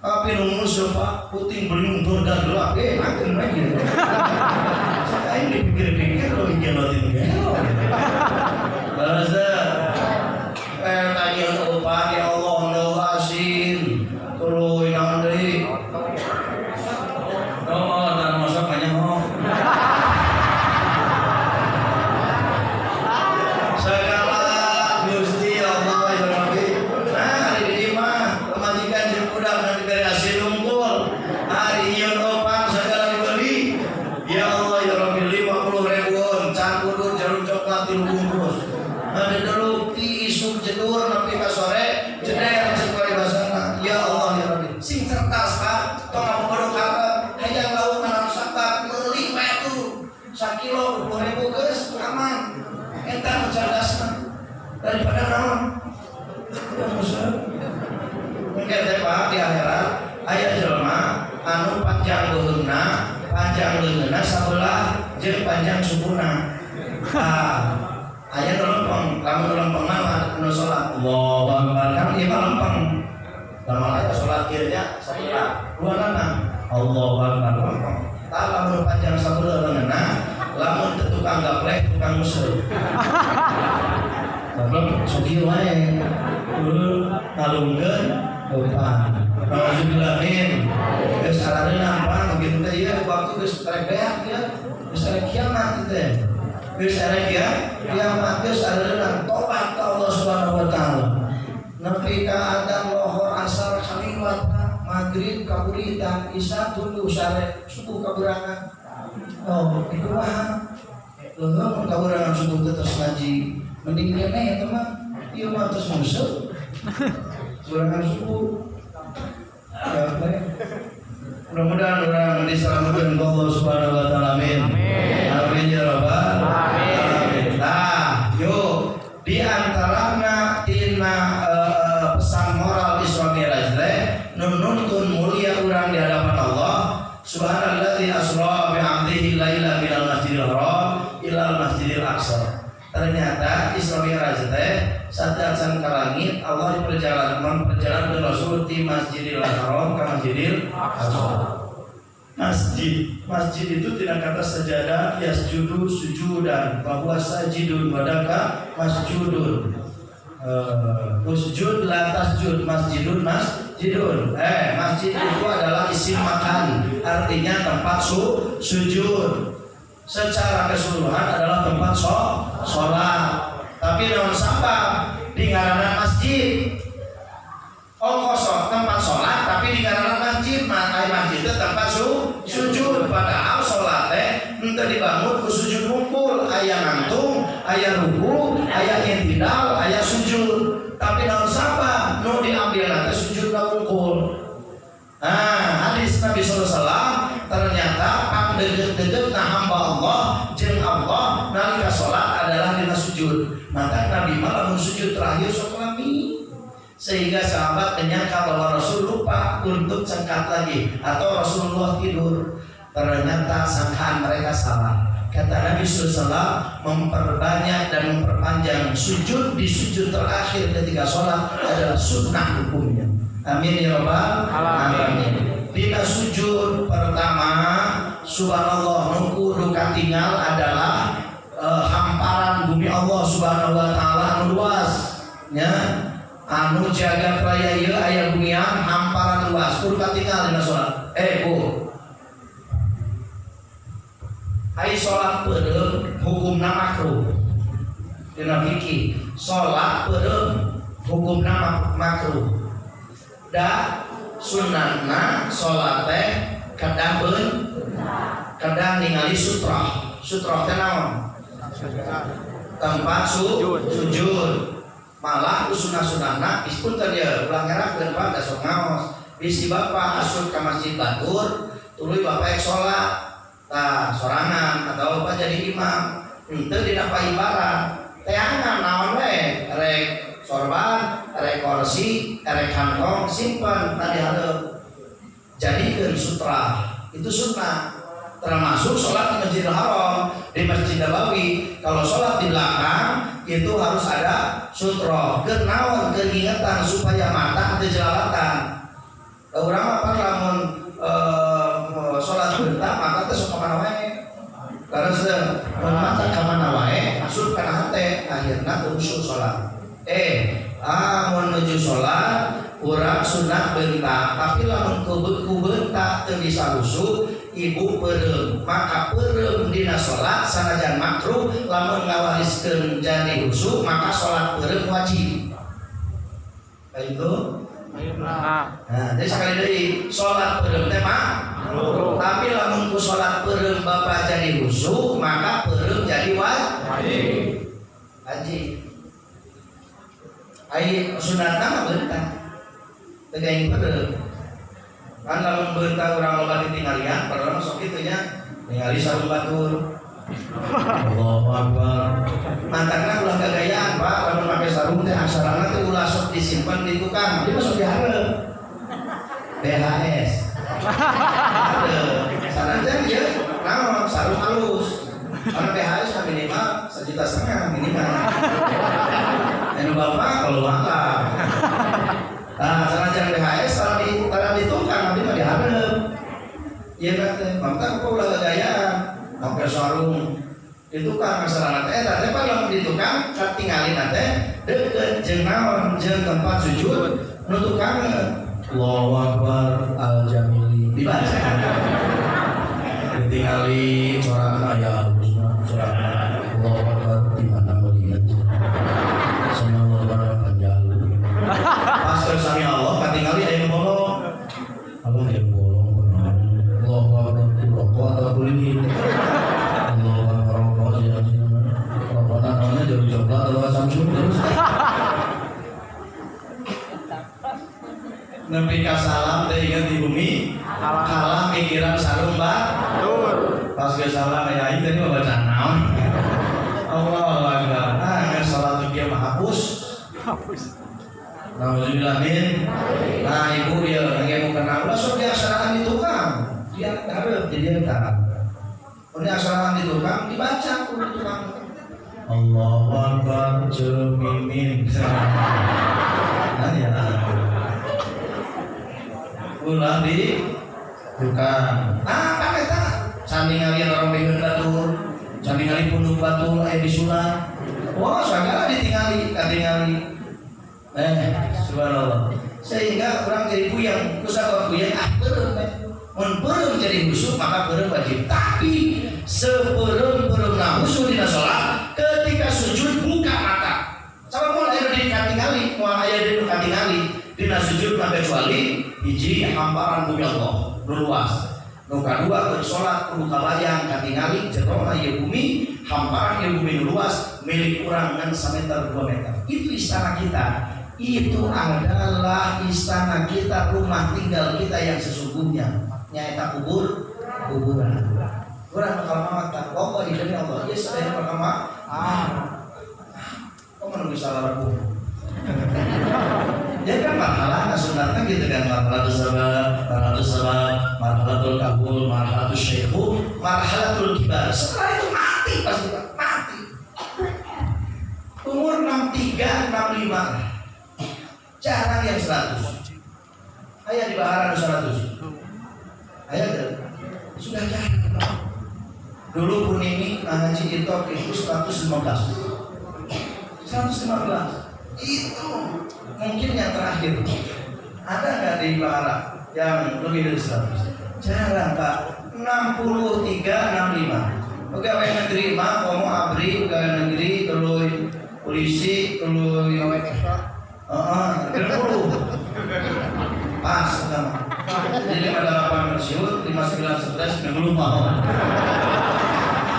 Tapi nu musuh Pak, puting beliung dorda gelap, makin lagi. Saya dipikir-pikir lo gelotin gelok. Bahasa tanya upah ya Allah no asin tuluy naon deui dan masak banyak segala Gusti Allah ya Rabbi. Hari ini mah pemajikan jeung budak nu diberi asin unggul hari ieu opang segala dibeli ya Allah ya Rabbi 50.000 can kudu jarum coklat 3 bungkus ada dulu isuk jedur nepi ka sore jeder cek basana ya Allah ya Rabbi sing cerdas Pak tong ngabodok hareup hayang lauk kana sabat meuli we tuh 1 kilo 20.000 geus aman eta nu cerdasna daripada naon mungkin teh Pak di akhirat aya jelema anu panjang beuheungna panjang leungeunna sabelah jeung panjang sukuna aya lempeng, lamun lempeng mah nu salat Allahu Akbar kan ieu mah lempeng. Lamun aya salat kieunya sabelah, duanana Allahu Akbar lempeng. Tah lamun panjang sabelah leungeunna, lamun teu tukang gaplek, tukang museuh. Gaplek sugi wae. Kalungkeun depan. Alhamdulillah min. Geus arareuna apa kitu teh ieu waktu geus karek beak ya. Geus karek kiamat teh. Geus arek ya, kiamat geus areuna tobat ka Allah Subhanahu wa taala. Nepi ka adzan lohor asar khaliwat maghrib kaburitan isya tuluy sare subuh kaburangan. Oh, itu mah mun kaburangan subuh terus ngaji mending kene ya teman. Ieu mah terus musuh. Kaburangan subuh. Ya, mudah-mudahan orang diselamatkan Allah Subhanahu wa taala. Amin. Amin ya rabbal alamin. Nah, yuk di antarana tina pesan moral Isra Mi'raj teh nuntun mulia urang di hadapan Allah. Subhanalladzi asra bi 'abdihi laila minal masjidil haram ilal masjidil aqsa. Ternyata Isra Mi'raj teh sajajan ka langit Allah memperjalankan Rasul di Masjidil Haram ke Masjidil Aqsa. Masjid itu tidak kata sajadah yasjudu sujudan bahwa sajidun wadaka masjudun usjud la tasjud masjidun masjid itu adalah isim makan artinya tempat sujud secara keseluruhan adalah tempat sholat tapi naon sabab di ngaranna masjid kosong tempat sholat tapi di ngaranna masjid masjid itu tempat sujud padahal sholat teh henteu dibangun ku sujud hungkul aya ngantung aya ruku aya intidal aya sujud tapi naon sabab nu diambil teh sujud hungkul. Hadis Nabi sallallahu alaihi wasallam ternyata pangdeget-degetna hamba Allah jeung Allah nalika salat adalah dina sujud. Maka Nabi malah sujud terakhir sok lami. Sehingga sahabat menyangka bahwa Rasul lupa untuk cengkat lagi atau Rasulullah tidur. Ternyata sangkaan mereka salah. Kata Nabi sallallahu alaihi wasallam memperbanyak dan memperpanjang sujud di sujud terakhir ketika salat adalah sunnah hukumnya. Amin ya rabbal alamin. Dina sujud pertama subhanallah nu kudu katinggal adalah hamparan bumi Allah Subhanahu wa taala anu luas nya anu jagat raya ieu aya bumian hamparan luas kudu katinggal dina salat. Bu ai salat peureum hukumna makruh dina fikih salat peureum hukumna makruh da sunnahna salat teh kadang ningali sutroh teh naon tempat sujud malah sunah-sunahna ispun teh dia ulang ngerakeun Pak da sok ngaos bisi bapak asup ka masjid batur tuluy bapak salat tah sorangan atau bapak jadi imam henteu dina paibarat teangan naon we rek sorban, erek kursi, erek kantong, simpan tadi ada. Jadikan sutra itu sunnah. Termasuk sholat di Masjidil Haram, di Masjid Nabawi. Kalau sholat di belakang itu harus ada sutra. Kenawan kegiatan supaya mata teu jelalatan. Urang apa lamun sholat bentar mata teh sok kamana wae. Karena sedang mata kamana wae asup kana hate akhirna teu usul sholat. Menuju sholat urang sunat bentar, tapi lamun ku bentar teu bisa husu ibu perem, maka perem dina sholat sanajan makruh lamun ngawariskeun jadi husu maka sholat perem wajib. Kayak itu. Nah, jadi sekali deui sholat perem teh makruh, tapi lamun ku sholat perem bapak jadi husu maka perem jadi wajib. Wajib. Ai sunatna mah bentar. Teu gaing perem. Kan lamun beunta urang loba ditinggalian padahal sok kitu nya ningali sarung batur. Allahu Akbar. Mantangna ulah gagayaan Pak, lamun make sarung teh aksarana teh ulah sok disimpen di tukang, dia masuk dihareup. BHS. Sanajan ieu naon sarung halus. Karena BHS minimal 1,5 juta minimal. Anu bapak kalau makan. Nah, sanajan BHS taruh di tukang nanti mah dihareup. Ieu teh, mangka kok ulah gagayaan. Make sarung di tukang masalahna teh eta teh lamun di tukang katinggalina teh deukeut jeung naon jeung tempat sujud nu tukangeun. Allahu Akbar al-Jamili dibaca. Ditingali soranna ya harusna soranna Allahu Akbar di mana melihat. Semua orang panjang. Pas sami Allah katingali aya nu bolong. Allah yang bolong. Allahu Akbar rokok atau kulit. Allahu Akbar rokok sih. Rokok namanya jarum coklat atau Samsung terus. Nepi ka salam teh ingat di bumi. Kalah mikiran sarung batur. Pas ke salam aya aing tadi baca naon. Allahu Akbar. Geus salat kieu mah hapus. Alhamdulillah min. Nah ibu dia lagi mau kenal, udah sok diaksarakan di tukang. Dia harus jadi taat. Udah aksarakan di tukang dibaca udah tukang. Allahu Akbar cemimin. Nah ya. Ulah di tukang. Kan eta sandingan orang bikin batur, sandingan punduk batur aya disulat. Wah segala ditinggali. Subhanallah. Sehingga orang jadi puyeng, kusaka puyeng perem. Mun perem jadi husu maka perem wajib. Tapi seperem-peremna husu dina salat ketika sujud buka mata. Sama moal aya di katingali, moal aya di katingali dina sujud mah kecuali hiji hamparan bumi Allah luas. Nu kadua keur salat kudu kabayang katingali jero aya bumi, hamparan ieu bumi luas milik urang ngan sameter 2 meter. Itu istana kita. Itu adalah istana kita, rumah tinggal kita yang sesungguhnya. Nyaeta kuburan. Urang bakal mamat Allah di demi Allah. Ya sadaya bakal kok menunggu salah rabu. Ya kan marhalah sunatnya gitu kan, marhalatul sabab, marhalatul kabul, marhalatul syekhu, marhalatul kibar. Setelah itu mati pasti mati. Umur 63, 65. Jarang yang 100. Ayah di Baharan 100. Ayah sudah jarang. Dulu Punimi ngaji Itok itu 115. Itu mungkin yang terakhir. Ada nggak di Baharan yang lebih dari 100? Jarang Pak. 63, 65. Pegawai negeri mah, komo abri, pegawai negeri, kalau polisi, kalau pas sama. Jadi 58 pensiun, 59 11 belum mau.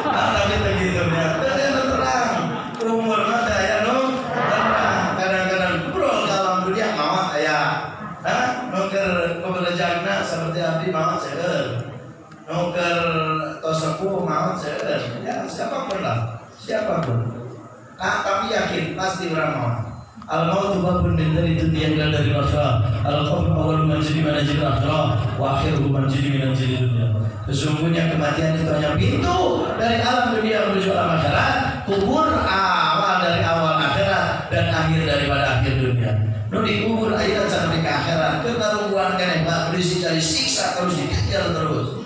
Tapi begitu ya. Terang umurnya saya terang. Kadang-kadang bro dalam dunia mawat aya. Nuker keberjana seperti abdi mawat seueur. Nuker tos sepuh mawat seueur. Ya siapapun lah. Siapapun. Tapi yakin pasti orang mawat. Al-mautu babun min dari dunia ila dari akhirah. Al-qabru awwalu manzili manazil akhirah wa akhiruhu manzili manazil dunia. Sesungguhnya kematian itu hanya pintu dari alam dunia menuju alam akhirat. Kubur awal dari awal akhirat dan akhir daripada akhir dunia. Nu dikubur ayat sampai ke akhirat. Ketarungguan keneh bak cari siksa terus dikejar terus.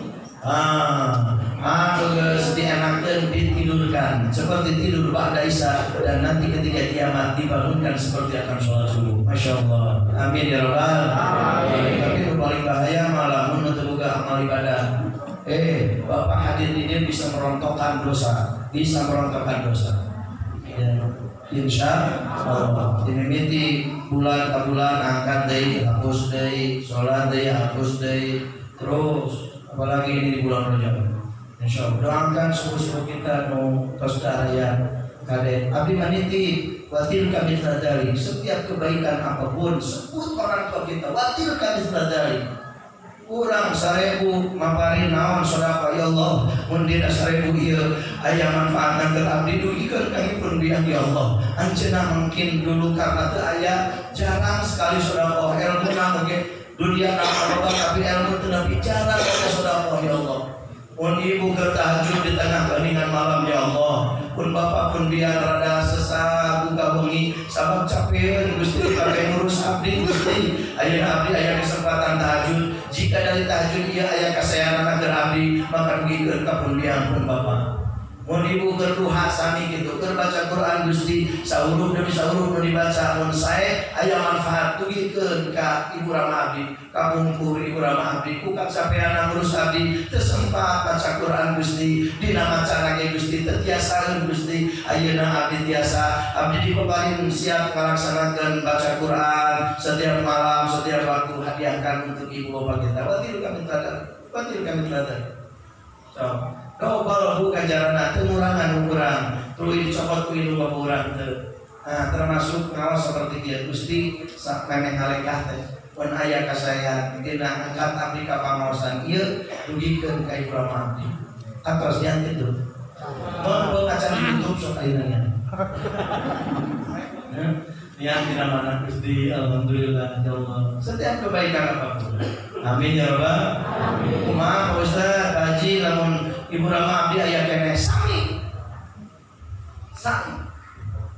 Geus dienakkeun ditidurkan seperti tidur ba'da isya dan nanti ketika kiamat dibangunkan seperti akan sholat subuh. Masya Allah. Amin ya rabbal alamin. Tapi yang paling bahaya malah mun teu boga amal ibadah. Bapak hadir di dia bisa merontokkan dosa, Ya, insya Allah. Dimimiti bulan ke bulan angkat deui, hapus deui, sholat deui, hapus deui, terus apalagi ini di bulan Rajab. Insyaallah doakan subuh-subuh kita nu tos dahaya kade abdi maniti watil kami sadari setiap kebaikan apapun sebut orang tua kita watil kami sadari kurang 1000 mapari naon sedekah ya Allah mun dina 1000 ieu aya manfaatna keur abdi dugikeun ka hipun biang ya Allah anjeunna mungkin dulu karena teu aya jarang sekali sedekah ilmu na ge dunia nama tapi ilmu teu bicara ka sedekah ya Allah. Pun ibu bertahajud di tengah keheningan malam ya Allah. Pun bapak pun biar rada sesak buka bengi sabab capek Gusti pakai ngurus abdi Gusti. Ayeuna abdi aya kesempatan tahajud. Jika dari tahajud ieu aya kasayangan agar abdi maka dugikeun ka pun biar pun bapak. Mun ibu berduha sami kitu keur baca Quran Gusti saureuh demi saureuh nu dibaca mun sae aya manfaat tugikeun ka ibu Rama abdi ka bungkur ibu Rama abdi ku kacapean ngurus abdi teu sempat baca Quran Gusti dina maca ge Gusti teu tiasaeun Gusti ayeuna abdi tiasa abdi dipaparin siap ngalaksanakeun baca Quran setiap malam setiap waktu hadiahkan untuk ibu bapak kita watil kami teladan kau balahu kajarana teu ngurangan kurang tuluy dicopot ku indung baburang teu termasuk ngaos seperti kieu Gusti sak memeh ngalengkah teh mun aya kasayan dina angkat abdi ka pangaosan ieu dugikeun ka ibu Rama abdi atos yang kitu mun acan YouTube sok ayeuna yang dina mana Gusti alhamdulillah ya Allah setiap kebaikan apapun amin ya rabbal alamin kumaha Ustaz Haji lamun ibu Rama abdi aya keneh sami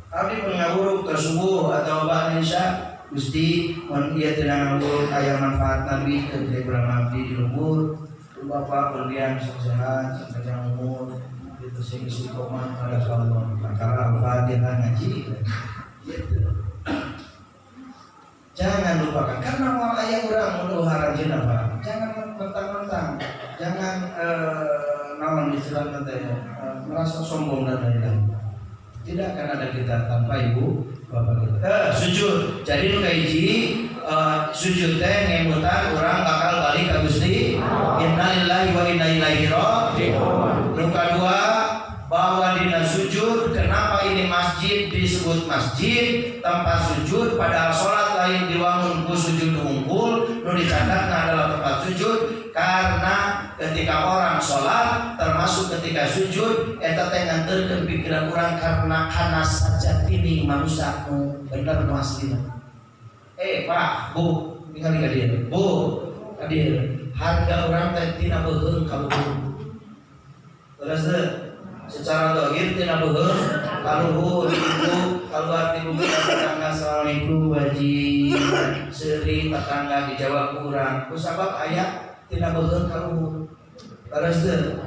abdi pun ngawuruk ke subuh atau ba'da isya Gusti mun ieu teu ngawuruk aya manfaat nabi ke ibu Rama abdi di lembur bapak berlian sehat panjang umur itu sing istiqomah pada Allah perkara Al-Fatihah ngaji jangan lupakan karena mau ayah orang menuhara jenazah jangan mentang-mentang jangan nawan istilahnya merasa sombong dan lain-lain tidak akan ada kita tanpa ibu bapak kita sujud jadi nu kaiji sujud teh ngemutan orang bakal balik ka Gusti innalillahi wa inna ilaihi raji'un nu kadua bahwa dina sujud kenapa ini masjid disebut masjid tempat sujud padahal sholat lain diwangun ku sujud unggul nu dicatatna adalah tempat sujud karena ketika orang sholat termasuk ketika sujud eta teh nganterkeun pikiran urang karena saja ini manusia nu bener nu aslina Pak Bu ningali ka dieu Bu ka dieu harga urang teh tina beuheung ka luhur terus secara dohir tina beuheung kaluhur itu keluar di bumi tetangga assalamualaikum waji seuri tetangga dijawab kurang kusabab aya tina beuheung kaluhur terus teu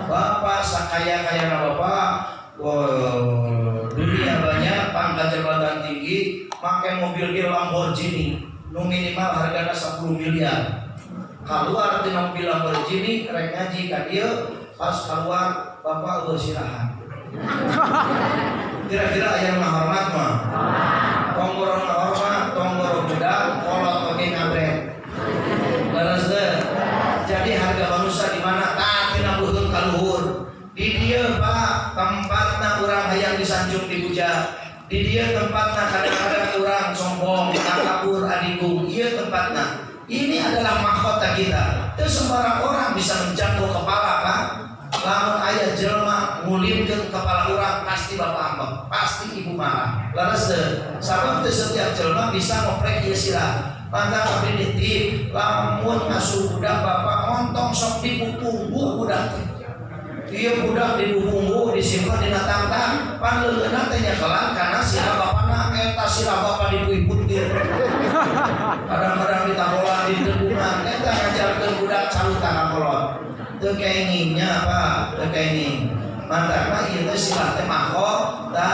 bapak sakaya-kayana bapak dunia banyak pangkat jabatan tinggi make mobil Lamborghini nu minimal hargana 10 miliar keluar tina mobil Lamborghini rek ngaji ka dieu pas keluar bapak bersirahan kira-kira aya ngahormat mah tonggoro ngahormat tonggoro budak kolot oge ngabrek terus jadi harga manusia di mana tah tina beuheung ka luhur di dieu Pak tempatna urang hayang disanjung dipuja di dieu tempatna kadang-kadang urang sombong takabur adigung ieu tempatna ini adalah mahkota kita teu sembarang orang bisa menjangkau kepala Pak lamun aya jelema ngulin ke kepala orang pasti bapak ambek, pasti ibu marah. Laras deh, sabab setiap jelma bisa ngoprek ieu sirah. Maka abdi nitip, lamun ngasuh budak bapak montong sok dipupunggu budak. Ieu budak dipupunggu disimpan dina tangtang, pan leungeunna teh nyakelan kana sirah bapana eta sirah bapak dipuiputkeun. Kadang-kadang ditakolan di deungan eta ngajarkeun budak calutan kolot. Teu kengingnya apa? Teu kenging. Mantapna ieu teh sirah teh mahkota.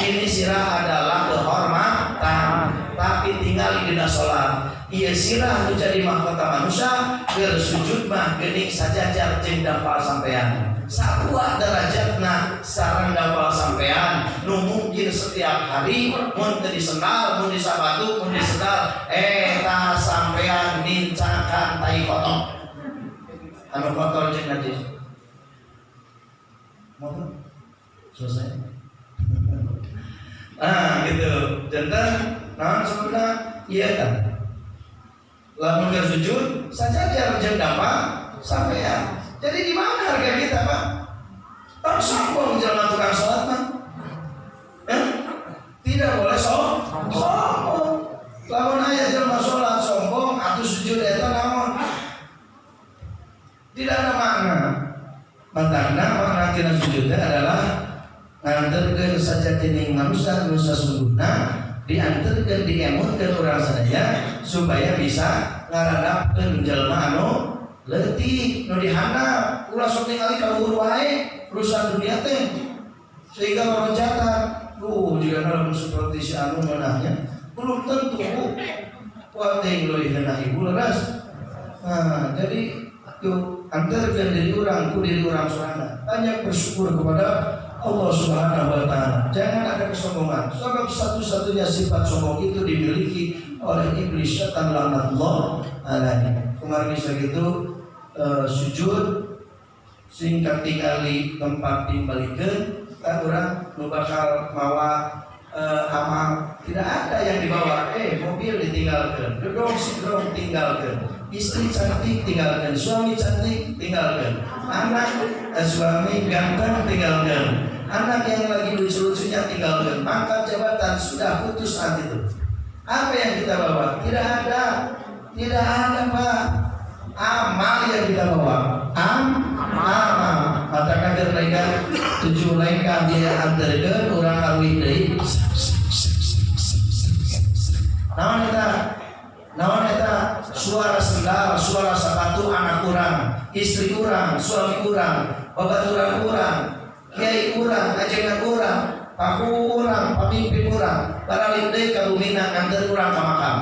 Ini sirah adalah kehormatan. Tapi tinggal di dina salat. Ieu sirah nu jadi mahkota manusia keur sujud mah geuning sajajar jeung dapal sampean. Satua derajatna sareng dapal sampean nu mungkin setiap hari mun teu disendal, mun disabatu, mun disendal eta sampean nincakan tai kotor. Anu kotor jeung najis. Mau selesai. Gitu. Jantan naon sebenarnya iya kan. Lamun keur sujud sajajar jeung dapal sampean. Jadi di mana harga kita, Pak? Tak sombong jalan tukang sholat, Pak. Tidak boleh sombong. Lamun aya jelema sholat sombong, atuh sujud eta naon? Tidak ada makna. Makna makna tina sujud adalah nganterkeun sajadening manusia nu sasungguhna dianterkeun diemutkeun urang sadaya supaya bisa ngaradapkeun jelema anu letih nu dihandap ulah sok ningali ka luhur wae urusan dunia teh sehingga lonjatan jika dalam seperti si anu menahnya belum tentu kuat teh leuwih heunah ibu leras. Jadi tuh antarkeun diri urang ku diri urang sorangan banyak bersyukur kepada Allah Subhanahu wa taala. Jangan ada kesombongan. Sebab satu-satunya sifat sombong itu dimiliki oleh iblis setan laknatullah alaihi. Kemarin sakitu sujud singkat tingali tempat dimbalikeun ka urang nu bakal mawa amal tidak ada yang dibawa mobil ditinggalkan gedong tinggalkan istri cantik tinggalkan suami cantik tinggalkan anak suami ganteng tinggalkan anak yang lagi lucu-lucunya tinggalkan pangkat jabatan sudah putus saat itu. Apa yang kita bawa? Tidak ada Pak. Amal yang kita bawa amal mata kader mereka 7 lengkap dia antarkeun urang kawin deui naon eta suara sendal suara sepatu anak urang istri urang suami urang babaturan urang kiai urang ajengan urang paku urang pamimpin urang baralik deui ka rumina nganter urang ka makam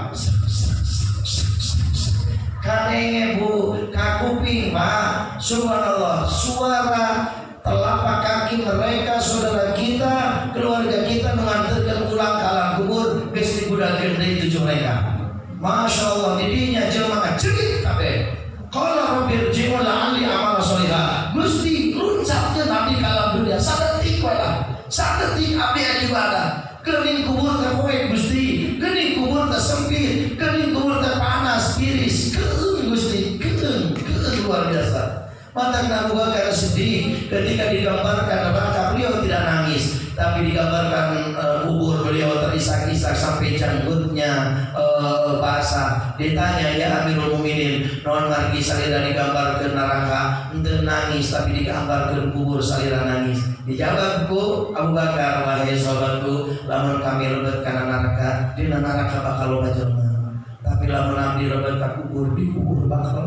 kanenge bu kakuping Pak subhanallah suara telapak kaki mereka saudara kita keluarga kita mengantarkan ulang ke alam kubur geus dibudakeun deui 7 mereka. Masya Allah didinya jelema cerit kabeh qala rabbil ji'un la'alli amal sholihah Gusti luncatkeun abdi ka alam dunia sadetik wae lah sadetik abdi ibadah keuning kubur teh poe Gusti keuning kubur teh sempit keuning kubur teh panas tiris Gusti keun luar biasa. Mata Abu Bakar sedih ketika digambarkan neraka beliau tidak nangis tapi digambarkan kubur beliau terisak-isak sampai janggutnya basah. Ditanya ya Amirul Mukminin naon margi salira digambarkan neraka henteu nangis tapi digambarkan kubur salira nangis. Dijawab ku Abu Bakar wahai sahabatku lamun kami lebet kana neraka dina neraka bakal loba jelema tapi lamun abdi lebet ka kubur di kubur bakal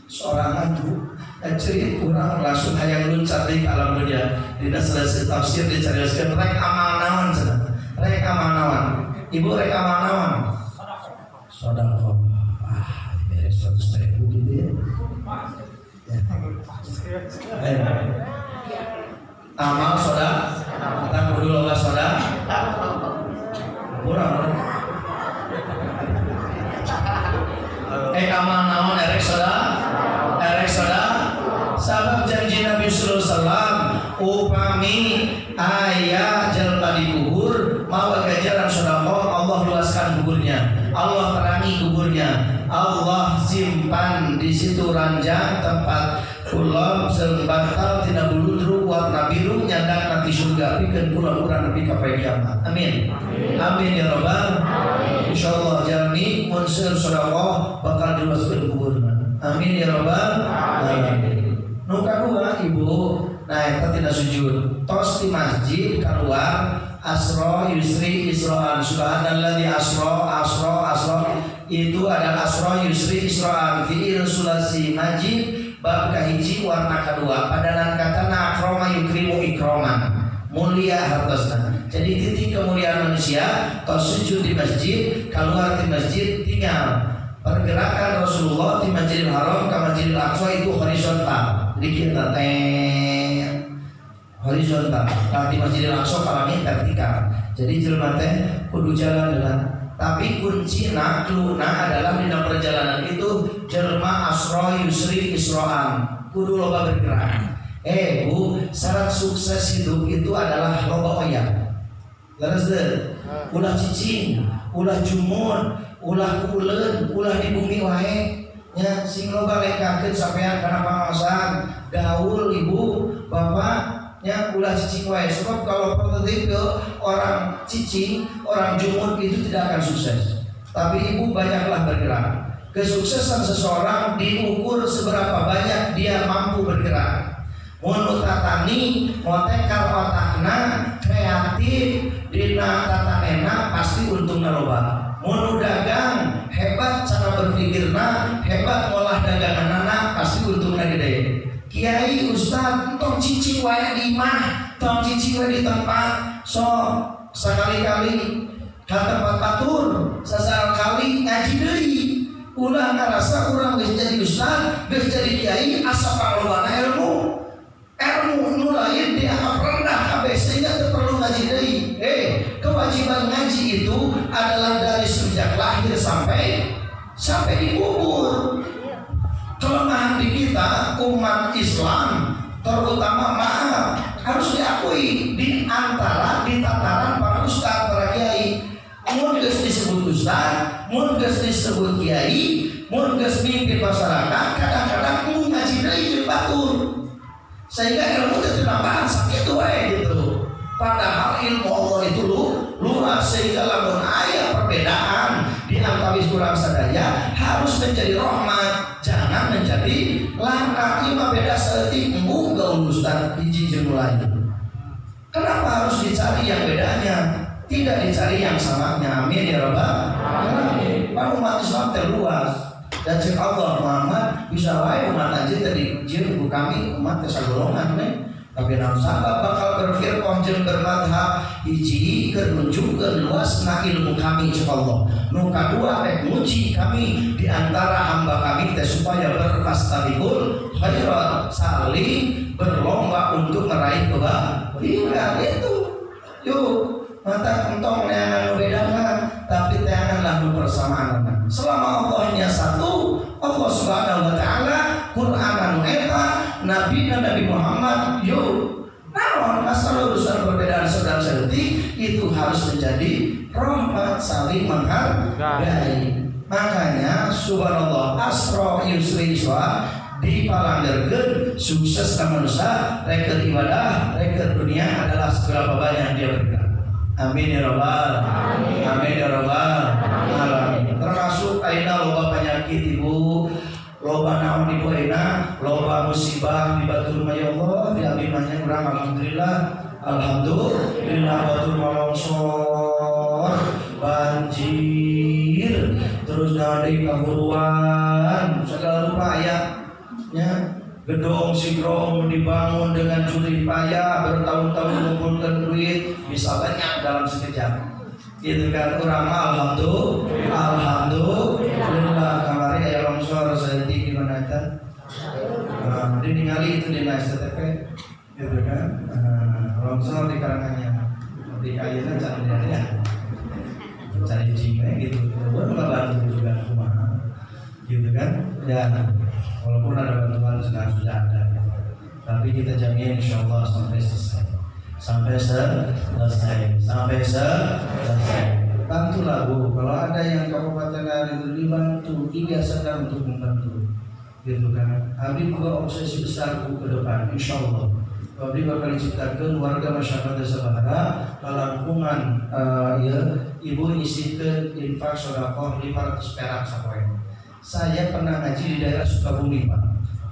sorangan bu cerit kurang langsung hayang luncat di alam dunia. Tidak selesai tafsir dicarioskeun rek amal naon cenah rek amal naon ibu rek amal naon sedekah beres 100.000 gitu ya amal sedekah kita kudu loba sedekah kurang amal naon erek sedekah sabab janji Nabi sallallahu alaihi wasallam upami aya jelema di kubur mawa ganjaran sedekah Allah luaskan kuburnya Allah terangi kuburnya Allah simpan di situ ranjang tempat Kula sembantal tina buludru warna biru nyandak nanti surga pikeun kula urang nepi ka poe kiamat. Amin. Amin ya rabbal alamin. Insyaallah jalmi mun seueur sedekah bakal diluaskeun kuburna. Amin ya rabbal alamin. Nu kadua Ibu, nah eta tina sujud. Tos di masjid keluar asra yusri isra'an. Subhanalladzi asra itu adalah asra yusri isra'an fi'il sulasi majid bab kahiji warna kedua padanan katana akroma yukrimu ikroman mulia hartosna. Jadi titik kemuliaan manusia tos sujud di masjid keluar di masjid tinggal pergerakan Rasulullah di Masjidil Haram ke Masjidil Aqsa itu horizontal. Jadi kita horizontal. Kalau di Masjidil Aqsa kalami vertikal. Jadi jelema teh kudu jalan dengan. Tapi kuncina kluna adalah di dalam perjalanan itu jelma asro yusri isro'an kudu loba bergerak. Bu, syarat sukses hidup itu adalah loba oyak. Leres deh, ulah cicing, ulah jumur, ulah kulen, ulah di bumi wae. Ya, sing loba lekakeun sampean kana pangaosan, gaul ibu, bapak. Ya ulah cicing wae. Sebab kalau prototipe orang cicing, orang jumur itu tidak akan sukses. Tapi ibu banyaklah bergerak. Kesuksesan seseorang diukur seberapa banyak dia mampu bergerak. Mun tatani, motekal otakna, kreatif, dina tatanena pasti untungna loba. Mun dagang, hebat cara berpikirna, hebat olah daganganna pasti untungna gede. Kiai Ustad tong cicing wae di imah, tong cicing wae di tempat, so sekali-kali ka tempat batur, sasal-kali ngaji deui. Ulah ngarasa urang geus jadi ustad, geus jadi kiai asa palobana ilmu. Ilmu nu lain dianggap rendah kabeh sehingga teu perlu ngaji deui. Kewajiban ngaji itu adalah dari sejak lahir sampai dikubur. Kelemahan di kita umat Islam terutama harus diakui di tataran para ustaz, para kiai. Mun geus disebut ustaz, mun geus disebut kiai, mun geus mimpin masyarakat, kadang-kadang ngaji deui jeung batur. Sehingga ilmu teh tambahan sakitu wae gitu. Padahal ilmu Allah itu luas sehingga lamun aya perbedaan di antara kurang sadaya harus menjadi rahmat, jangan menjadi langka. Ima beda seetik embung gaul ustaz hiji jeung lain. Kenapa harus dicari yang bedanya? Tidak dicari yang samanya. Amin ya rabbal alamin. Umat Islam terluas. Dan cek Allah Muhammad bisa wae umat aja tadi jin ku kami umat kesagolongan nih. Tapi namun sahabat bakal berfirqah jeung bermadhab hiji keur nunjukkeun luasna ilmu kami insyaallah. Nu kadua rek muji kami di antara hamba kami teh supaya berfastabiqul khairat, saling berlomba untuk meraih kebaikan itu. Yuk, mata entong neangan bedakan tapi teanganlah nu persamaan. Selama Allahnya satu, Allah Subhanahu wa taala Qur'an eta Nabi Muhammad yuk naon masalah urusan perbedaan saudara sedetik itu harus menjadi rahmat saling menghargai. Makanya subhanallah asra yusri isra dipalanggerkeun sukses ka manusia rek ibadah rek dunia adalah seberapa banyak dia bergerak. Amin ya rabbal alamin. Amin ya rabbal alamin. Termasuk aina loba penyakit ibu, loba naon ibu aina, loba musibah di batur ya Allah, di abimanya urang alhamdulillah batur longsor, banjir, terus dari kaburuan, segala rupa ayatnya. Gedung sigrong dibangun dengan jerih payah bertahun-tahun mengumpulkan duit bisa banyak dalam sekejap. Itu kan kurang alhamdulillah kemarin ya longsor saya di mana itu? Di ningali itu di STP, gitu kan? Longsor di Karanganyar, di kayunya cari jingga gitu. Buat bantu juga rumah, gitu kan? Dan walaupun ada bantuan sudah ada, tapi kita jamin insyaallah sampai selesai. Bantulah Bu, kalau ada yang kabupaten itu dibantu, dibiasakan untuk membantu. gitu kan. Abdi juga obsesi besar ke depan, insya Allah. Abdi bakal diciptakan warga masyarakat desa Bahara lalangkungan ya ibu isikeun infak sedekah 500 perak sapoe. Saya pernah ngaji di daerah Sukabumi Pak.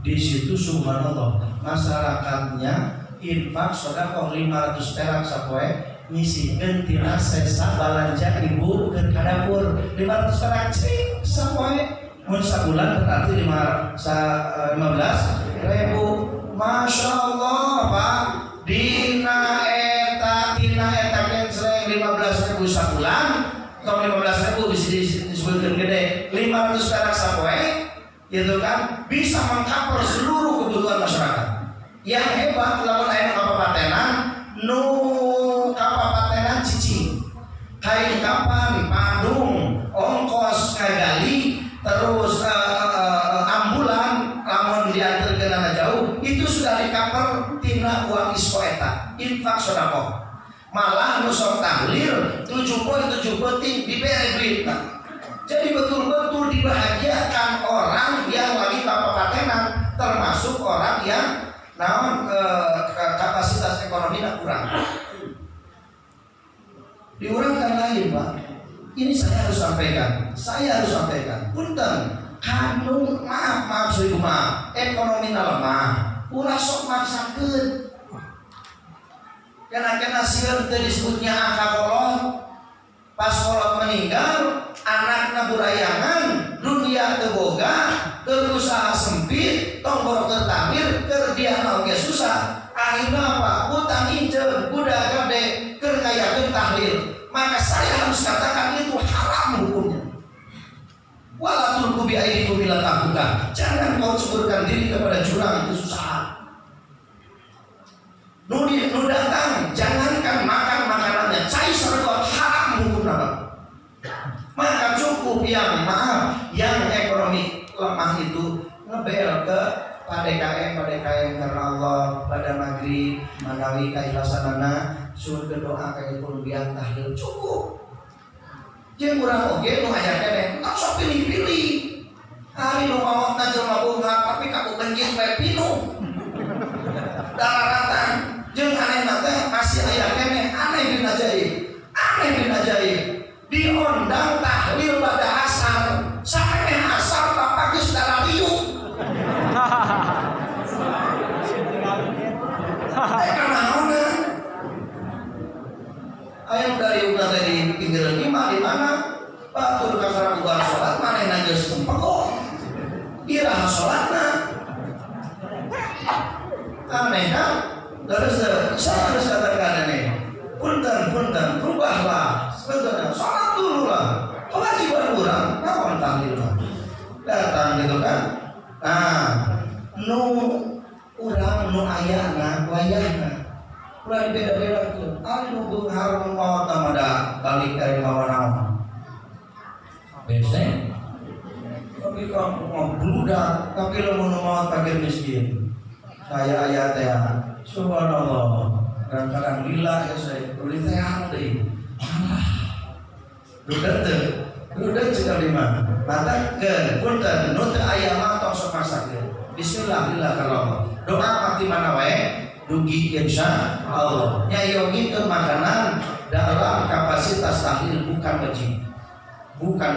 Di situ subhanallah masyarakatnya infak sedekah 500 perak sapoe nyisikeun tina sesa balanja ibu ke dapur 500 perak sapoe. Mun sabulan berarti 15.000. Masya Allah Pak. Dina eta kan sering 15.000 sabulan atau 15.000 bisa disebutkan gede 500 perak sapoe gitu kan bisa mengcover seluruh kebutuhan masyarakat. Yang hebat lamun aya kapapatenan nu kapapatenan cicing kain kapan padung ongkos ngagali terus ambulan lamun diantar ke nana jauh itu sudah di-cover tina uang ispo eta infak sedekah. Malah nu sok tahlil 7 peti diberi duit. Jadi betul-betul dibahagiakan orang yang lagi kapapatenan termasuk orang yang naon kapasitas ekonominya kurang. Diurangkan lain Pak. Ini saya harus sampaikan. Punten, kanu maaf seribu maaf, ekonomi lemah, ulah sok maksakeun. Kena sieun teu disebutnya angka kolot, pas kolot meninggal, anakna burayangan, dunia teu boga, teu usaha sempit, tong borok teu tamir, keur diana oge susah. Akhirna apa? Utang inceun, budak gede, keur kayakeun tahlil. Maka saya harus katakan itu haram hukumnya. Wala tulqu bi aydikum ila tahluka. Jangan kau ceburkan diri kepada jurang kesusahan. Nu datang, jangankan makan makanannya, cai sergot haram hukumnya. Maka cukup yang maaf, yang ekonomi lemah itu ngebel ke PDKM karena Allah pada maghrib manawi kaikhlasanana suruh berdoa kayak kulbian tahlil cukup. Jeung urang oge nu aya keneh tak sok pilih-pilih. Hari nu maotna jelema bunga tapi kaku benjing bae pinuh. Dararatan jeung anehna teh masih aya keneh aneh bin ajaib. Diondang tahlil pada asar. Sampai asar bapak geus darah liuk. Ayam dari udah dari pinggir lima di mana? Batur kasar bukan sholat mana yang aja sempekok. Iraha sholatna. Aneh kan? Terus saya harus katakan ini. Punten, rubahlah. Sebetulnya sholat dulu lah. Kewajiban kurang, nawan tahlil lah. Datang gitu kan? Nah, nu urang nu ayana wayahna. Ulah beda-beda tuh. Anu beunghar maot tamada balik dari mawana. Biasa. Tapi kalau mau bludak, tapi lamun maot fakir miskin. Saya ayat ya. Subhanallah. Kadang-kadang lila ya saya tulis teh deui. Dudet sekali mah. Matakeun punten nu teu aya mah tong sok masakeun. Bismillahirrahmanirrahim. Doa mati mana wae dugi insya Allah. Nyayogi ke makanan dalam kapasitas tahlil bukan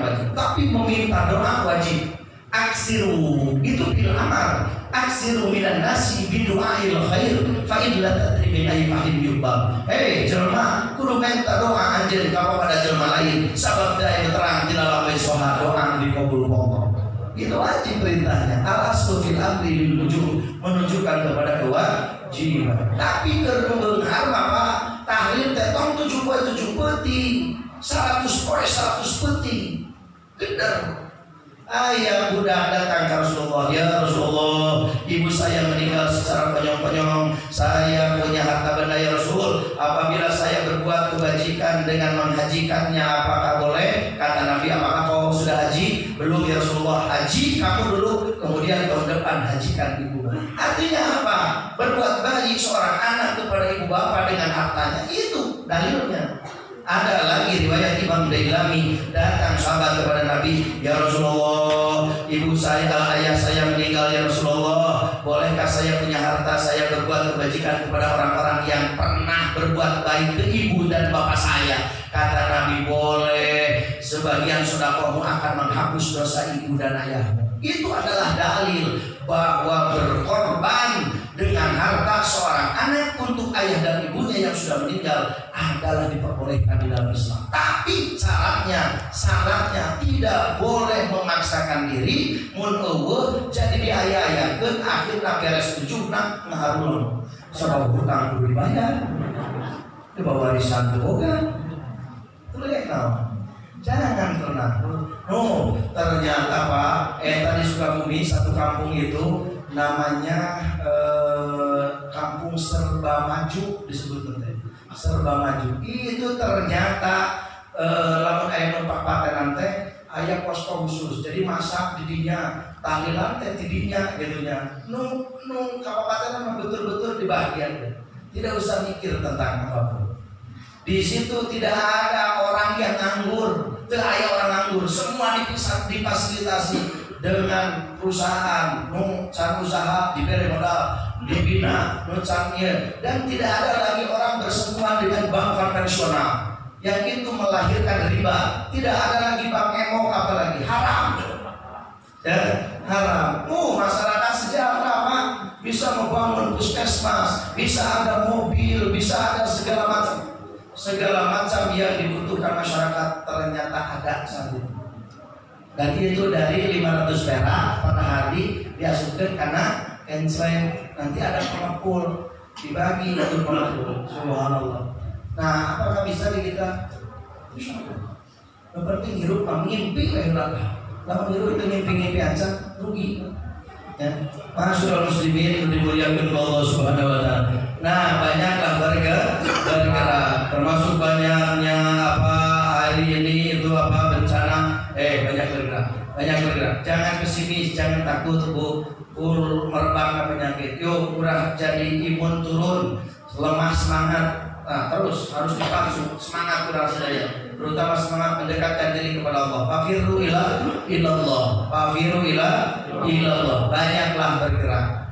wajib, tapi meminta doa wajib. Aksiru itu bil amal. Aksiru minan nasi bidu'ail khair fa illa tadri min fahim yubal. Jelema kudu minta doa anjeun ka pada jelema lain sabab daya terang tina lawe soha doa dikabul Allah. Itu wajib perintahnya. Al-aslu fil amri lil wujub, menunjukkan kepada kewajiban. Tapi kebeunghar Bapak tahlil teh tong 7 peti, 100 peti. Geder. Ayah budak datang ke Rasulullah. Ya Rasulullah, ibu saya meninggal secara penyong-penyong. Saya punya harta benda ya Rasul. Apabila saya berbuat kebajikan dengan menghajikannya, apakah boleh? Kata Nabi, apakah kau sudah haji? Belum ya Rasulullah. Haji kamu dulu, kemudian tahun depan hajikan ibu. Artinya apa? Berbuat baik seorang anak kepada ibu bapak dengan hartanya. Itu dalilnya. Ada lagi riwayat Imam Dailami, datang sahabat kepada Nabi, ya Rasulullah, ibu saya, ayah saya meninggal ya Rasulullah, bolehkah saya punya harta saya berbuat kebajikan kepada orang-orang yang pernah berbuat baik ke ibu dan bapak saya? Kata Nabi, boleh, sebagian sedekahmu akan menghapus dosa ibu dan ayahmu. Itu adalah dalil bahwa berkorban dengan harta seorang anak untuk ayah dan ibunya yang sudah meninggal adalah diperbolehkan di dalam Islam. Tapi syaratnya tidak boleh memaksakan diri mun eueuh jadi diaya-ayakeun akhirna beres 7 nak ngaharulun. Sabab hutang kudu dibayar. Coba warisan teu boga. Jangan pernah. Ternyata Pak, tadi Sukabumi satu kampung itu namanya kampung Serba Maju disebut nanti. Serba Maju. Itu ternyata lamun aya numpak patenan teh aya posko khusus. Jadi masak di dinya, tahlilan teh di dinya gitu nya. Nu kapapatenan betul-betul dibahagiakan. Tidak usah mikir tentang apapun. Di situ tidak ada orang yang nganggur, tidak ada orang nganggur, semua difasilitasi dengan perusahaan, can usaha, diberi modal, dibina, dan tidak ada lagi orang bersentuhan dengan bank konvensional yang itu melahirkan riba. Tidak ada lagi bank emok, apalagi haram, haram. Masyarakat sejahtera Pak, bisa membangun puskesmas, bisa ada mobil, bisa ada segala macam yang dibutuhkan masyarakat ternyata ada saat itu. Dan itu dari 500 perak per hari diasupkan karena ensreng, nanti ada pengepul dibagi untuk pengepul. Subhanallah. Nah, apakah bisa di kita? Yang penting hirup mimpi kayak lawan hirup itu mimpi aja rugi. Ya, masyaallah muslimin dimuliakan Allah Subhanahu wa taala. Nah, banyaklah bergerak, termasuk banyaknya hari ini itu bencana, banyak bergerak. Jangan pesimis, jangan takut merebak penyakit. Yuk, urang jadi imun turun, lemah semangat. Nah, terus harus dipaksa semangat kurang sedaya, terutama semangat mendekatkan diri kepada Allah. Fafiru ila ilallah, fafiru ila ilallah. Banyaklah bergerak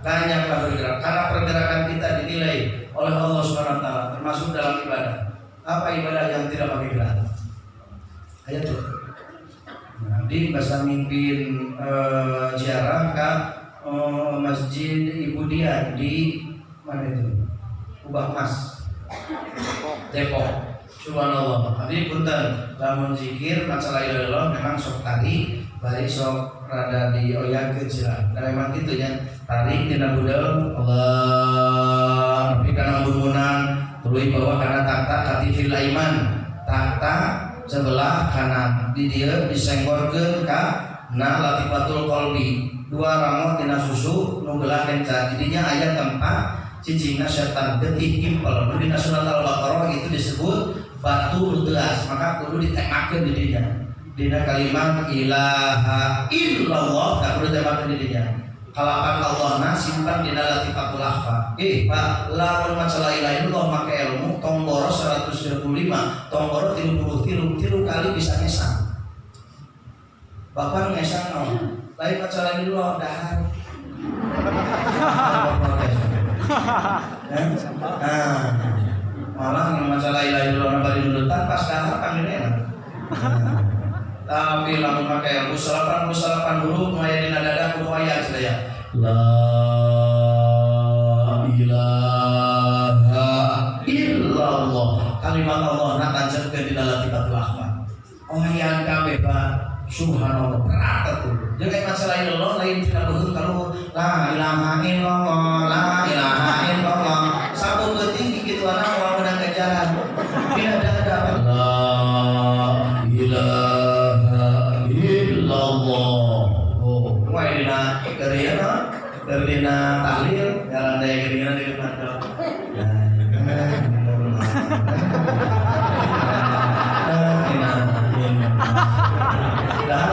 karena pergerakan kita dinilai oleh Allah Subhanahu wa taala termasuk dalam ibadah. Apa ibadah yang tidak pakai gerak? Ayo tuh. Nanti bahasa mimpin ziarah ke Masjid Ibu Dian di mana itu? Ubah Mas. Depok. Subhanallah. Tadi punten lamun zikir masalah ilallah memang sok tadi bari sok rada dioyangkeun cenah. Da memang kitu nya. Tarik tina budal Allah nepi kana munmunan tuluy bawa kana tahta katifil aiman. Tahta sebelah kanan di dieu disenggorkeun ka na latifatul qalbi. Dua ramot tina susu nu gelah kenca. Didinya aya tempat cicingna setan getih kimpel. Di surat Al-Baqarah itu disebut batu luteas, maka kudu ditemakeun di dinya. Dina kalimat ilaha illallah tak kudu ditemakeun di dinya. Kalapan Allahna simpan dina latifatul akhfa. Pak, lamun masalah ilaha illallah make ilmu tonggoro 125, tonggoro 33 kali bisa ngesang. Bapak ngesang naon? Lain masalah illallah dahar. Malah masalah ilaha illallah bari nudutan pas dahar panggilna. Tapi lamun make ilmu 88 huruf aya dina dada kudu aya sadaya. La ilaha illallah. Kalimat Allah natanjepkeun dina latifatul akhfa. Oyan kabeh Pak. Subhanallah berat tuh. Jadi masalah illallah lain tidak betul kalau la ilaha illallah, la ilaha illallah. Satu penting gitu anak mau menang kejaran. Tidak ada apa. La ilaha illallah. Oh, wah dina kerina tahlil jalan daya kerina di depan kau. La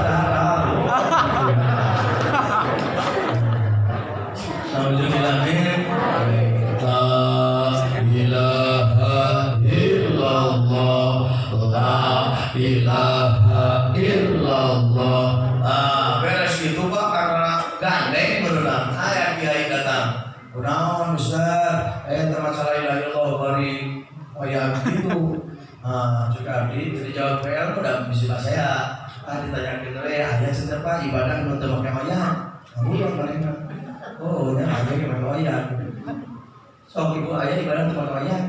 ilaha illallah. Beres gitu Pak karena gandeng beneran. Aya kiai datang. Kunaon Ustaz? Masalah ilaha illallah bari ya gitu. Juga abdi dijawab PL udah bisa saya. Ditanyakin oleh ayah sebentar Pak ibadah nu teu make wayang. Ulang mereka. Oh, nya aya ge make wayang. Sok ibu ayah ibadah teu make wayang.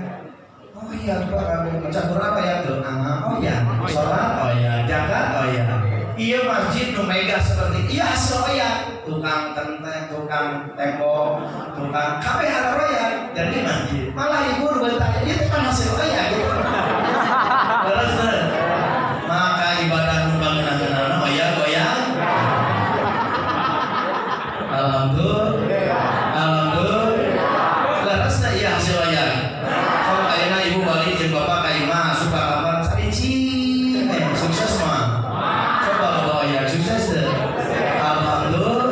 Oh iya Pak, baca Quran apa ya tuh? Oh iya, sholat oh iya, zakat oh iya. Iya masjid nu mega seperti iya hasil wayang. Tukang tenteng, tukang tembok, tukang kabeh ada wayang. Jadi masjid. Malah ibu bertanya, itu kan hasil wayang gitu. Terus maka ibadah bangunan wayang. Alhamdulillah. Terus iya hasil wayang. Kalau kayaknya ibu balik jeung bapak kaimah suka kabar sarici. Sukses mah. Coba bawa wayang sukses deh. Alhamdulillah.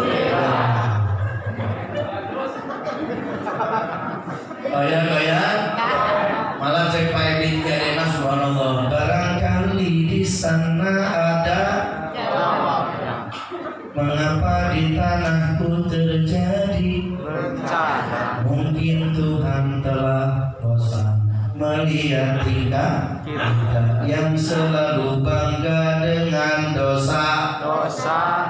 Wayang. Malah cek Pak Ebin Kiarena subhanallah. Barangkali di sana ada mengapa di tanahku terjadi bencana? Mungkin Tuhan telah bosan melihat tingkah kita yang selalu bangga dengan dosa,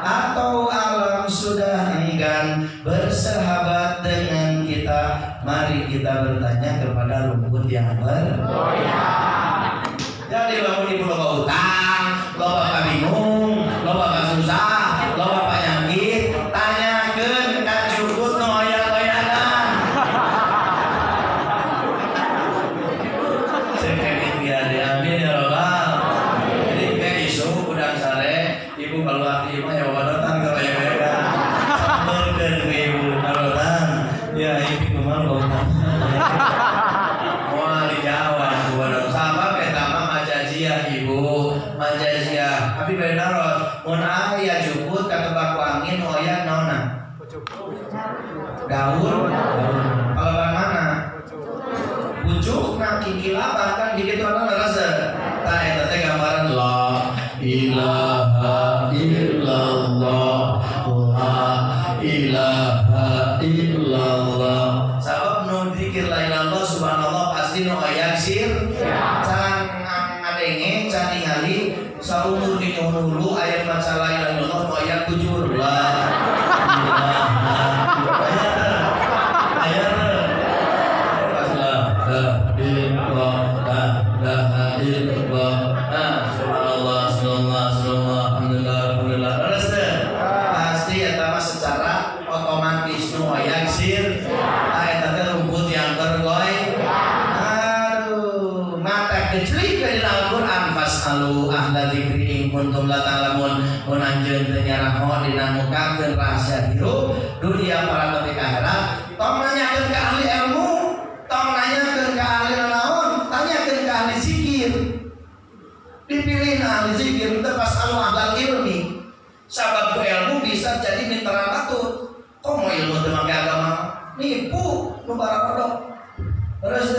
atau alam sudah enggan bersahabat dengan kita. Mari kita bertanya kepada rumput yang bergoyang. Jadi bangun ibu loba utang, loba bingung, loba susah, loba penyakit, tanyakeun ka cukut nu hoyang-hoyangan. Sekali biar diambil ya Rabbal. Jadi kayak isu udang sare, ibu keluar di imah ya wadotan ka hoyang-hoyangan. Sampeurkeun ke ibu wadotan. Ya ibu kumaha wadotan. Moal dijawab wadotan. Sama pertama majaziah ibu, majaziah. Tapi benar mun aya jukut katebak angin hoyang naonna? Daun. Kalau mana? Pucuk na kikilaban kan dikitu ana rasa. Tah eta teh gambaran la ilaha illallah. La ilaha illallah. Sabab nu zikir la ilallah subhanallah pasti nu aya sir. Can ngadenge can ningali saumur di hulu aya masalah la ilallah nu aya bujur la kuntum la ta'lamun mun anjeun teu nyaraho dina mukakeun rahasia hirup dunia para topik akhirat. Tong nanyakeun ka ahli ilmu, tong nanyakeun ka ahli naon, tanyakeun ka ahli zikir. Dipilih ahli zikir teu pas ahlul ilmi. Sabab ku ilmu bisa jadi mitra patut. Kok mau ilmu teu make agama? Nipu nu barakodok. Terus